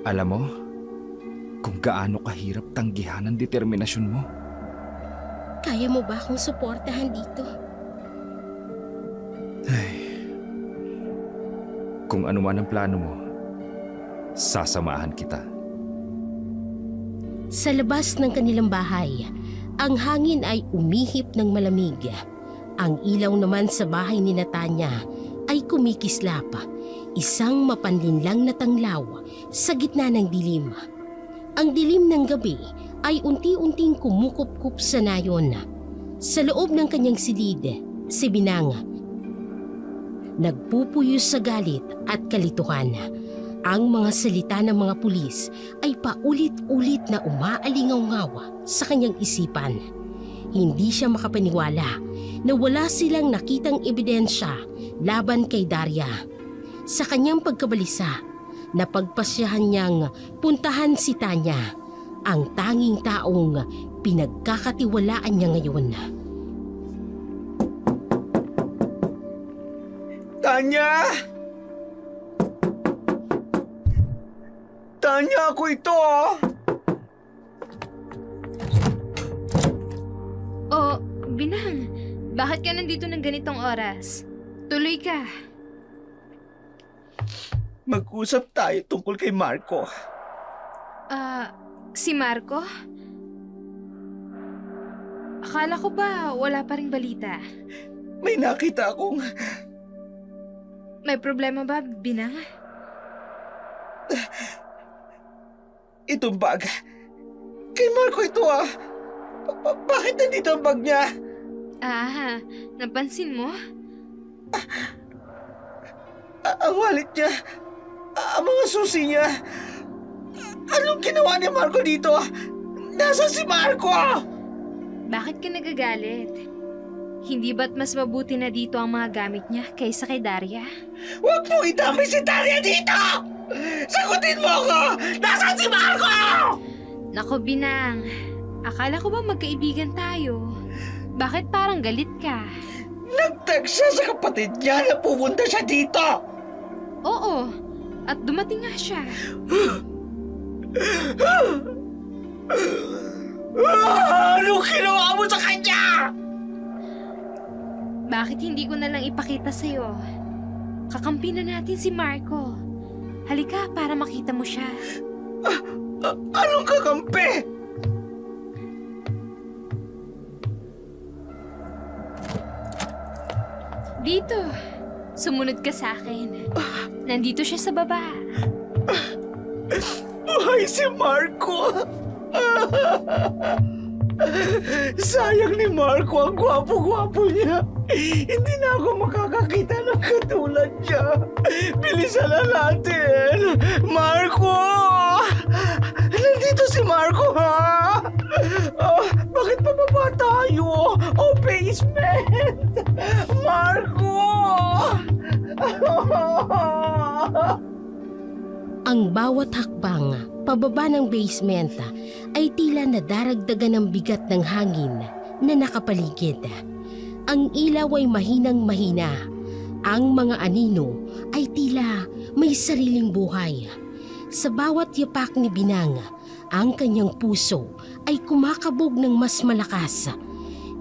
Alam mo, kung gaano kahirap tanggihan ang determinasyon mo. Kaya mo ba akong suportahan dito? Kung ano man ang plano mo, sasamahan kita. Sa labas ng kanilang bahay, ang hangin ay umihip ng malamig. Ang ilaw naman sa bahay ni Tanya ay kumikislap, isang mapanlinlang na tanglaw sa gitna ng dilim. Ang dilim ng gabi ay unti-unting kumukup-kup sa nayon. Sa loob ng kanyang silid, si Binang nagpupuyos sa galit at kalituhan. Ang mga salita ng mga pulis ay paulit-ulit na umaalingaw-ngaw sa kanyang isipan. Hindi siya makapaniwala na wala silang nakitang ebidensya laban kay Daria. Sa kanyang pagkabalisa, napagpasyahan niyang puntahan si Tanya, ang tanging taong pinagkakatiwalaan niya ngayon. Tanya! Tanya, ako ito! Oh, Binang, bakit ka nandito ng ganitong oras? Tuloy ka. Mag-usap tayo tungkol kay Marco. Si Marco? Akala ko ba wala pa ring balita? May nakita akong... May problema ba, Binang? Itong bag. Kay Marco ito ah. Bakit nandito ang bag niya? Napansin mo? Ang wallet niya. Ang mga susi niya. Anong ginawa ni Marco dito? Nasaan si Marco? Bakit ka nagagalit? Hindi ba't mas mabuti na dito ang mga gamit niya kaysa kay Daria? Huwag mong idamay si Daria dito! Sagutin mo ako! Nasaan si Marco? Nako, Binang. Akala ko ba magkaibigan tayo? Bakit parang galit ka? Nag-text siya sa kapatid niya na pupunta siya dito! Oo, at dumating nga siya. Anong ginawa mo sa kanya? Bakit hindi ko na lang ipakita sa'yo? Kakampi na natin si Marco. Halika para makita mo siya. Anong kakampi? Dito. Sumunod ka sa akin. Nandito siya sa baba. Buhay si Marco! Sayang ni Marco, ang gwapo-gwapo niya. Hindi na ako makakakita ng katulad niya. Bilisan na natin! Marco! Nandito si Marco, ha? Bakit pababa tayo? Basement! Marco! Ang bawat hakbang pababa ng basement ay tila nadaragdagan ng bigat ng hangin na nakapaligid. Ang ilaw ay mahinang-mahina. Ang mga anino ay tila may sariling buhay. Sa bawat yapak ni Binang, ang kanyang puso ay kumakabog ng mas malakas.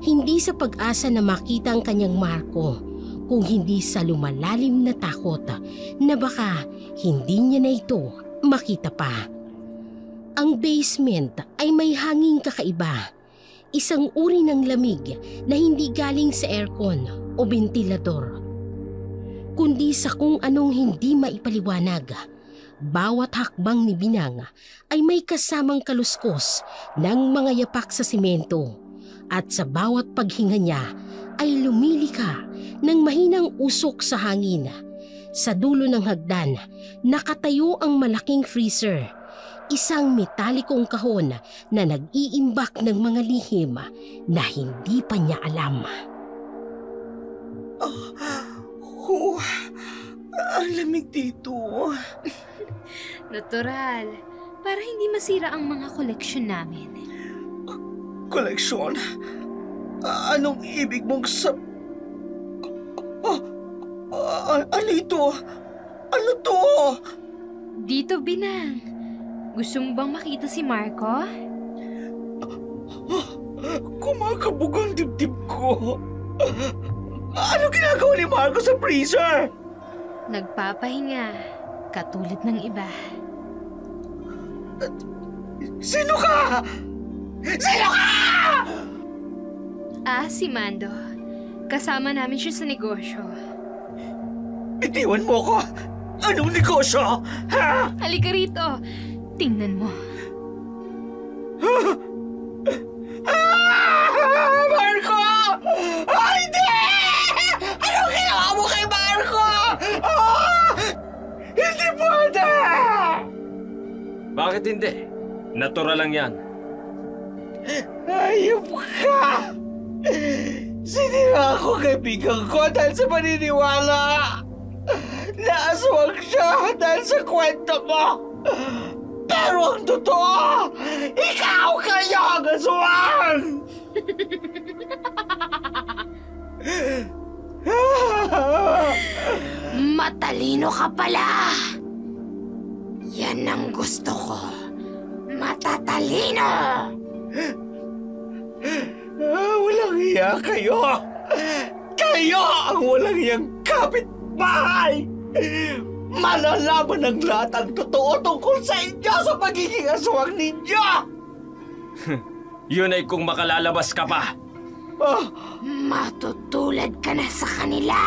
Hindi sa pag-asa na makita ang kanyang Marco, kung hindi sa lumalalim na takot na baka hindi niya na ito makita pa. Ang basement ay may hanging kakaiba. Isang uri ng lamig na hindi galing sa aircon o ventilador, kundi sa kung anong hindi maipaliwanag. Bawat hakbang ni Binang ay may kasamang kaluskos ng mga yapak sa simento, at sa bawat paghinga niya ay lumilika ng mahinang usok sa hangin. Sa dulo ng hagdan, nakatayo ang malaking freezer, isang metalikong kahon na nag-iimbak ng mga lihim na hindi pa niya alam. Ang lamig dito. Natural. Para hindi masira ang mga koleksyon namin. Koleksyon? Anong ibig mong ano ito? Ano to? Dito, Binang. Gusto mo bang makita si Marco? Kumakabog ang dibdib ko. Ano ginagawa ni Marco sa freezer? Nagpapahinga, katulad ng iba. Sino ka? Sino ka? Si Mando. Kasama namin siya sa negosyo. Bitiwan mo ko. Anong negosyo? Ha? Halika rito. Tingnan mo. Marco! Hindi! Anong ginawa mo kay Marco? Hindi pwede! Bakit hindi? Natural lang yan. Ayop ka! Sinira ako kaibigan ko dahil sa paniniwala. Naaswang siya dahil sa kwento mo. Pero ang totoo, ikaw kayo ang aswang! Matalino ka pala! Yan ang gusto ko. Matatalino! Walang hiya kayo! Kayo ang walang hiyang kapitbahay! Malalaman ng lahat ang totoo tungkol sa inyo sa pagiging aswang ninyo! Yun ay kung makalalabas ka pa. Matutulad ka na sa kanila!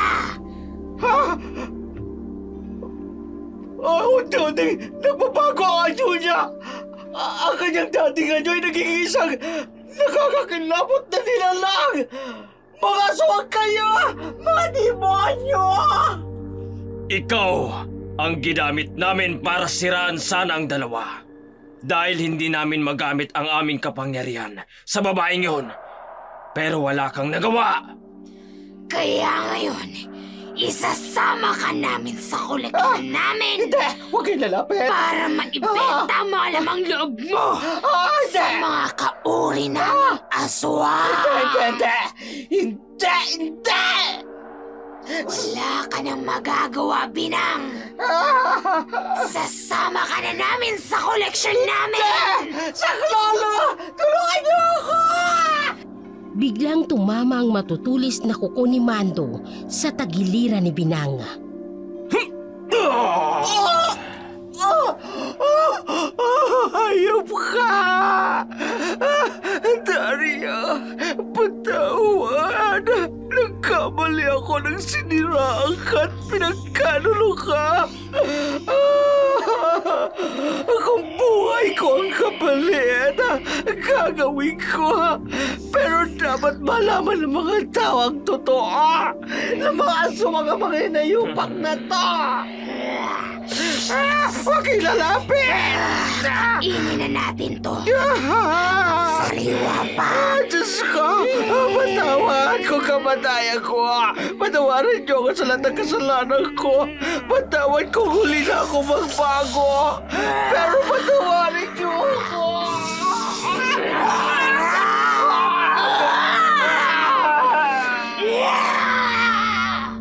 Unti-unti, nagbabago ang anyo niya! Ang kanyang dating anyo ay naging isang nakakakilabot na nilalang! Mga aswang kayo! Mga demonyo! Ikaw ang ginamit namin para siraan sana ang dalawa. Dahil hindi namin magamit ang aming kapangyarihan sa babaeng yun. Pero wala kang nagawa. Kaya ngayon, isasama ka namin sa koleksyon namin Hindi! Huwag kayong lalapit! para maibenta mo ang lamang loob mo Hindi! sa mga kauri naming aswang! Hindi! Hindi! Hindi! Wala ka nang magagawa, Binang! Sasama ka na namin sa koleksyon namin! Saklolo! Tulungan niyo ako! Biglang tumama ang matutulis na kuko ni Mando sa tagiliran ni Binang. Hayop ka! Daria, patawad. Nagkamali ako ng siniraan ka at pinagkanulo ka. Kung buhay ko ang kapalit, gagawin ko. Pero dapat malaman ng mga tao ang totoo na mga aswang ang mga inayupak na to. Huwag kang lalapit! Kainin na natin to! Sariwa pa! Diyos ko! Patawad ko kamatayan ko! Patawarin niyo ako sa lahat ng kasalanan ko! Patawad ko huli na ako magbago! Pero patawarin niyo ako!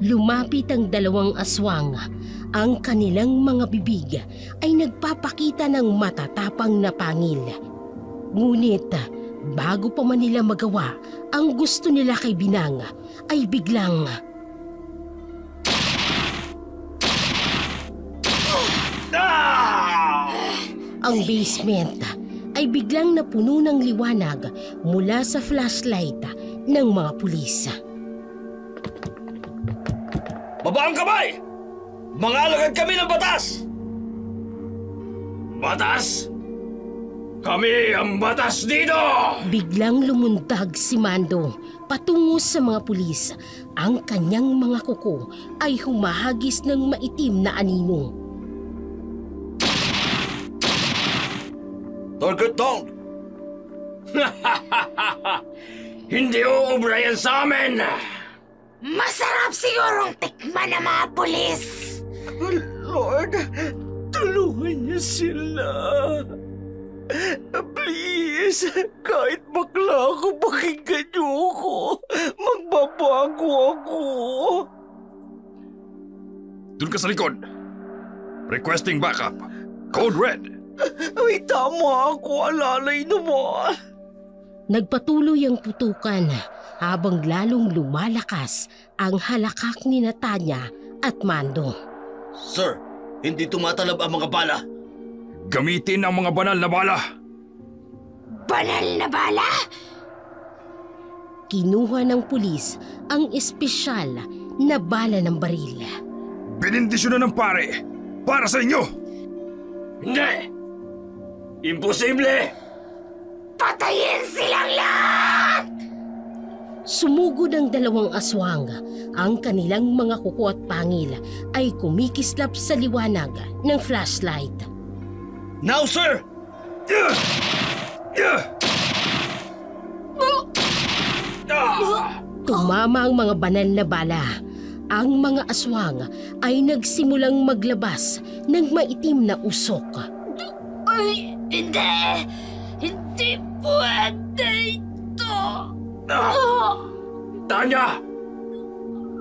Lumapit ang dalawang aswang. Ang kanilang mga bibig ay nagpapakita ng matatapang na pangil. Ngunit bago pa man nila magawa ang gusto nila kay Binang, ay biglang ang basement ay biglang napuno ng liwanag mula sa flashlight ng mga pulis. Baba ang kamay! Mga alagad kami ng batas! Batas? Kami ang batas dito! Biglang lumundag si Mando patungo sa mga pulis. Ang kanyang mga kuko ay humahagis ng maitim na anino. Target down! Hindi uubra yan sa amin! Masarap sigurong tikman ng mga pulis! Lord, tulungan niyo sila. Please, kahit bakla ako, pakinggan niyo ako. Magbabago ako. Doon ka sa likod. Requesting backup. Code Red. Ay, tama ako. Alalay naman. Nagpatuloy ang putukan habang lalong lumalakas ang halakak ni Natanya at Mando. Sir, hindi tumatalab ang mga bala. Gamitin ang mga banal na bala. banal na bala? Kinuha ng pulis ang espesyal na bala ng baril. Binindisyon na ng pare! Para sa inyo! Hindi! Imposible! Patayin silang lahat! Sumugod ang dalawang aswang. Ang kanilang mga kuko at pangil ay kumikislap sa liwanag ng flashlight. Now, sir! Tumama ang mga banal na bala. Ang mga aswang ay nagsimulang maglabas ng maitim na usok. Ay, hindi! Hindi pwede ito! Tanya!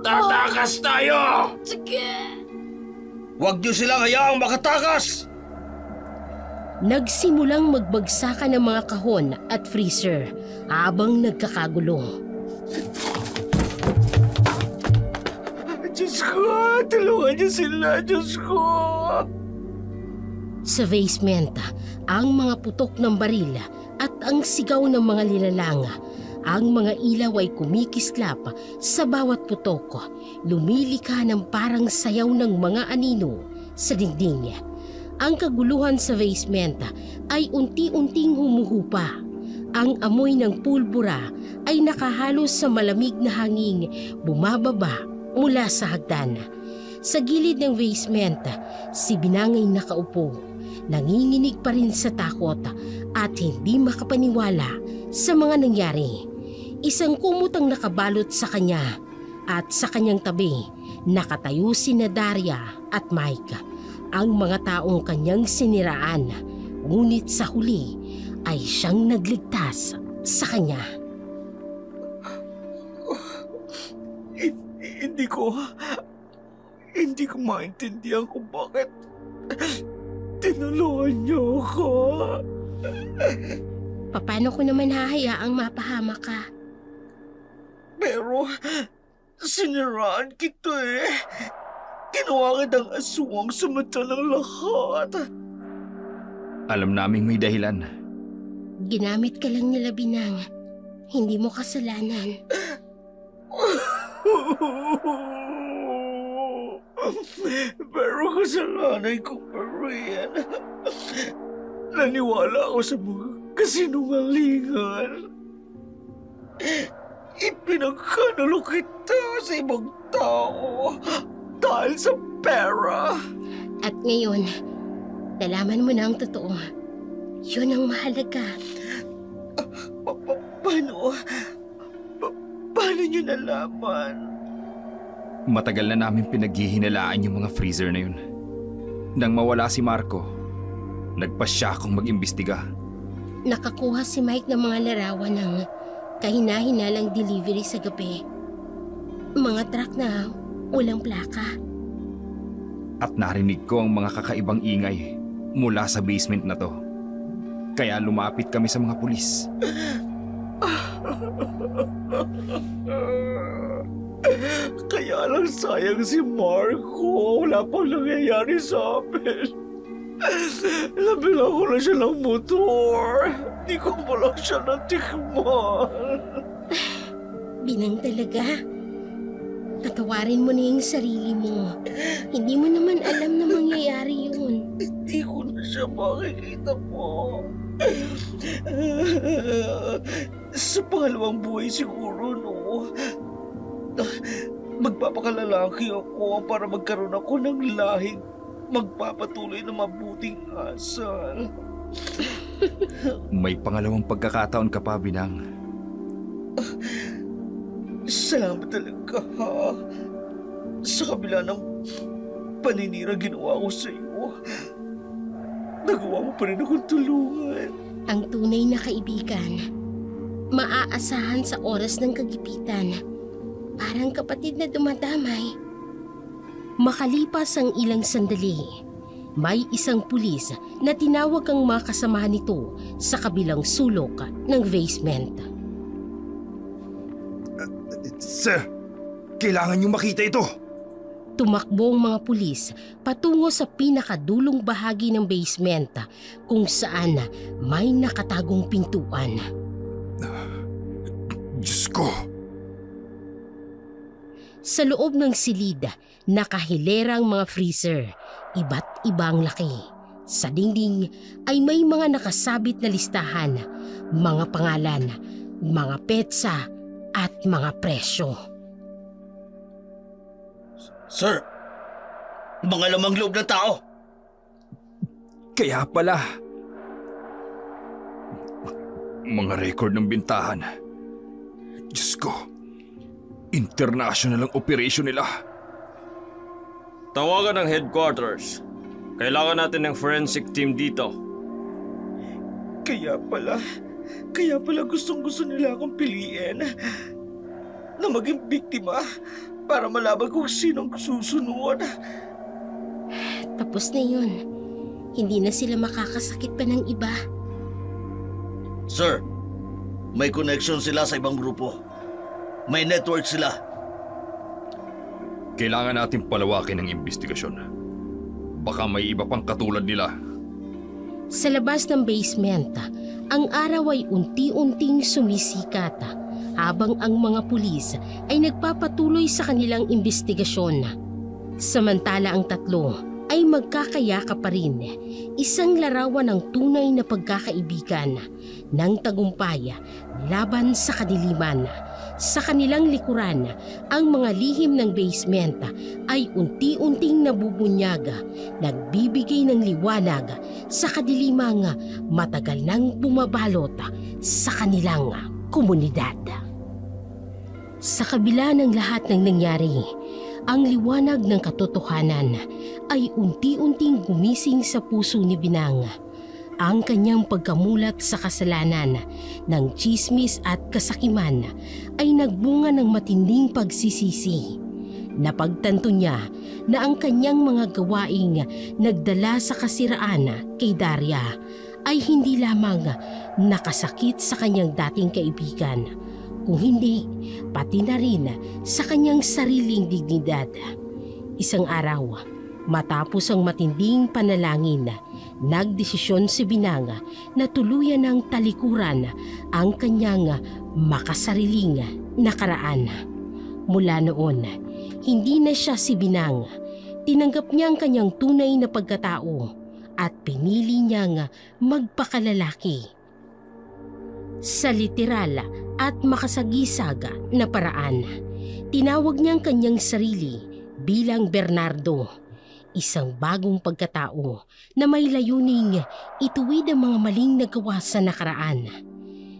Tatakas tayo! Sige! Huwag niyo silang hayaang makatakas! Nagsimulang magbagsakan ng mga kahon at freezer habang nagkakagulo. Diyos ko, tulungan niyo sila, Diyos ko. Sa basement, ang mga putok ng baril at ang sigaw ng mga nilalang. Ang mga ilaw ay kumikislap sa bawat putok. Lumilikha ng parang sayaw ng mga anino sa dingding. Ang kaguluhan sa basement ay unti-unting humuhupa. Ang amoy ng pulbura ay nakahalo sa malamig na hangin bumababa mula sa hagdan. Sa gilid ng basement, si Binang ay nakaupo. Nanginginig pa rin sa takot at hindi makapaniwala sa mga nangyari. Isang kumot ang nakabalot sa kanya at sa kanyang tabi nakatayo sina Daria at Mike, ang mga taong kanyang siniraan. Ngunit sa huli ay siyang nagligtas sa kanya. Hindi ko maintindihan kung bakit tinulungan niyo ako. Paano ko naman hahayaang mapahama ka? Pero, siniraan kita eh. Ginawa kitang aswang sa mata ng lahat. Alam naming may dahilan. Ginamit ka lang nila, Binang. Hindi mo kasalanan. Pero kasalanan ko pa rin. Naniwala ako sa mga kasinungalingan. Ipinagkanulo kita sa ibang tao dahil sa pera. At ngayon, nalaman mo na ang totoo. Yun ang mahalaga. Paano niyo nalaman? Matagal na namin pinaghihinalaan yung mga freezer na yun. Nang mawala si Marco, nagpasya akong mag-imbestiga. Nakakuha si Mike ng mga larawan ng kahina-hinalang delivery sa gabi. Mga truck na walang plaka. At narinig ko ang mga kakaibang ingay mula sa basement na to. Kaya lumapit kami sa mga pulis. Kaya lang sayang si Marco. Wala pang nangyayari sa amin. Nabilang ko na siya ng motor. Hindi ko pa lang siya natikman. Binang talaga. Patawarin mo na yung sarili mo. Hindi mo naman alam na mangyayari yun. Hindi ko na siya makikita po. Sa pangalawang buhay siguro, no? Magpapakalalaki ako para magkaroon ako ng lahing magpapatuloy na mabuting asal. May pangalawang pagkakataon ka pa, Binang. Salamat talaga, ha? Sa kabila ng paninira ginawa ko sa iyo, nagawa mo pa rin akong tulungan. Ang tunay na kaibigan, maaasahan sa oras ng kagipitan. Parang kapatid na dumadamay. Makalipas ang ilang sandali, may isang pulis na tinawag ang mga kasamahan nito sa kabilang sulok ng basement. Sir, kailangan niyong makita ito. Tumakbo ang mga pulis patungo sa pinakadulong bahagi ng basement kung saan may nakatagong pintuan. Diyos ko! Sa loob ng silid, nakahilerang mga freezer, iba't ibang laki. Sa dingding ay may mga nakasabit na listahan, mga pangalan, mga petsa at mga presyo. Sir, mga lamang loob ng tao. Kaya pala. Mga record ng bintahan. Diyos ko. International ang operation nila. Tawagan ng headquarters. Kailangan natin ng forensic team dito. Kaya pala gustong-gusto nila akong piliin na maging biktima para malaman kung sinong susunod. Tapos na yun. Hindi na sila makakasakit pa ng iba. Sir, may connection sila sa ibang grupo. May network sila. Kailangan natin palawakin ang investigasyon. Baka may iba pang katulad nila. Sa labas ng basement, ang araw ay unti-unting sumisikat habang ang mga pulis ay nagpapatuloy sa kanilang investigasyon. Samantala ang tatlo ay magkakayaka pa rin, isang larawan ng tunay na pagkakaibigan ng tagumpay laban sa kadiliman. Sa kanilang likuran, ang mga lihim ng basement ay unti-unting nabubunyag, nagbibigay ng liwanag sa kadilimang matagal nang bumabalot sa kanilang komunidad. Sa kabila ng lahat ng nangyari, ang liwanag ng katotohanan ay unti-unting gumising sa puso ni Binang. Ang kanyang pagkamulat sa kasalanan ng tsismis at kasakiman ay nagbunga ng matinding pagsisisi. Napagtanto niya na ang kanyang mga gawaing nagdala sa kasiraan kay Daria ay hindi lamang nakasakit sa kanyang dating kaibigan, kung hindi pati na rin sa kanyang sariling dignidad. Isang araw, matapos ang matinding panalangin, nagdesisyon si Binang na tuluyan ng talikuran ang kanyang makasariling nakaraan. Mula noon, hindi na siya si Binang. Tinanggap niya ang kanyang tunay na pagkatao at pinili niyang magpakalalaki. Sa literal at makasagisag na paraan, tinawag niya ang kanyang sarili bilang Bernardo, isang bagong pagkatao na may layuning ituwid ang mga maling nagawa sa nakaraan.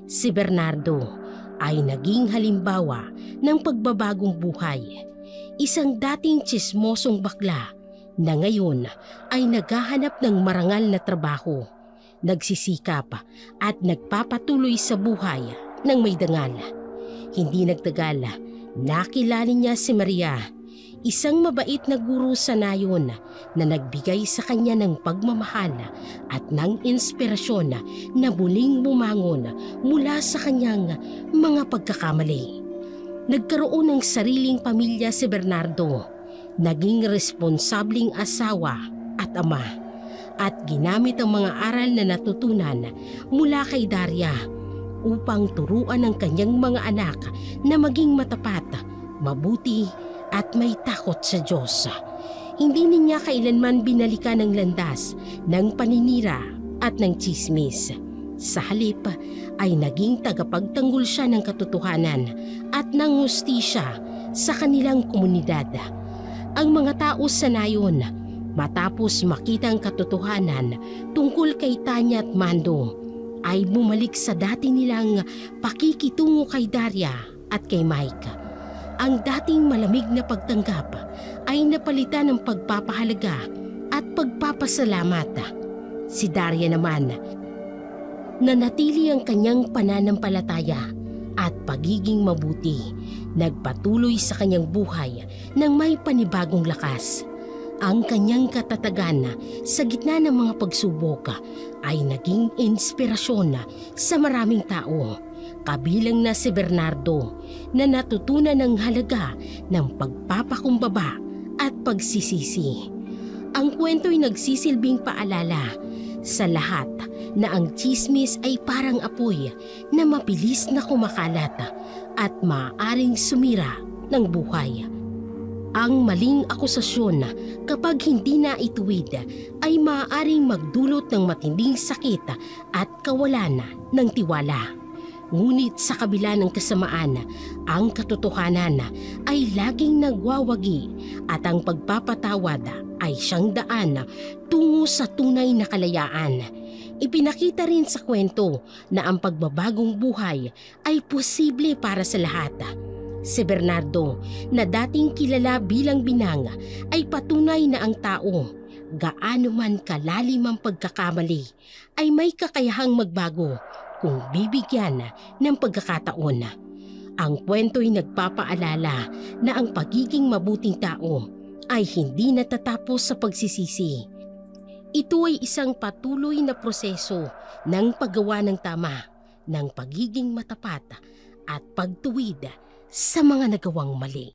Si Bernardo ay naging halimbawa ng pagbabagong buhay, isang dating tsismosong bakla na ngayon ay naghahanap ng marangal na trabaho, nagsisikap at nagpapatuloy sa buhay ng may dangal. Hindi nagtagal, nakilala niya si Maria, isang mabait na guro sa nayon na nagbigay sa kanya ng pagmamahal at ng inspirasyon na muling bumangon mula sa kanyang mga pagkakamali. Nagkaroon ng sariling pamilya si Bernardo, naging responsabling asawa at ama, at ginamit ang mga aral na natutunan mula kay Daria upang turuan ang kanyang mga anak na maging matapat, mabuti at may takot sa Diyos. Hindi niya kailanman binalikan ang landas ng paninira at ng tsismis. Sa halip ay naging tagapagtanggol siya ng katotohanan at ng hustisya sa kanilang komunidad. Ang mga tao sa nayon, matapos makita ang katotohanan tungkol kay Tanya at Mando, ay bumalik sa dati nilang pakikitungo kay Daria at kay Mike. Ang dating malamig na pagtanggap ay napalitan ng pagpapahalaga at pagpapasalamat. Si Daria naman, nanatili ang kanyang pananampalataya at pagiging mabuti, nagpatuloy sa kanyang buhay ng may panibagong lakas. Ang kanyang katatagan sa gitna ng mga pagsubok ay naging inspirasyon sa maraming tao, kabilang na si Bernardo, na natutunan ng halaga ng pagpapakumbaba at pagsisisi. Ang kwento'y nagsisilbing paalala sa lahat na ang tsismis ay parang apoy na mabilis na kumakalat at maaaring sumira ng buhay. Ang maling akusasyon kapag hindi na ituwid ay maaaring magdulot ng matinding sakit at kawalan ng tiwala. Ngunit sa kabila ng kasamaan, ang katotohanan ay laging nagwawagi at ang pagpapatawad ay siyang daan tungo sa tunay na kalayaan. Ipinakita rin sa kwento na ang pagbabagong buhay ay posible para sa lahat. Si Bernardo, na dating kilala bilang Binang, ay patunay na ang tao, gaano man kalalim ang pagkakamali, ay may kakayahang magbago kung bibigyan ng pagkakataon. Ang kwento'y nagpapaalala na ang pagiging mabuting tao ay hindi natatapos sa pagsisisi. Ito ay isang patuloy na proseso ng paggawa ng tama, ng pagiging matapat at pagtuwid sa mga nagawang mali.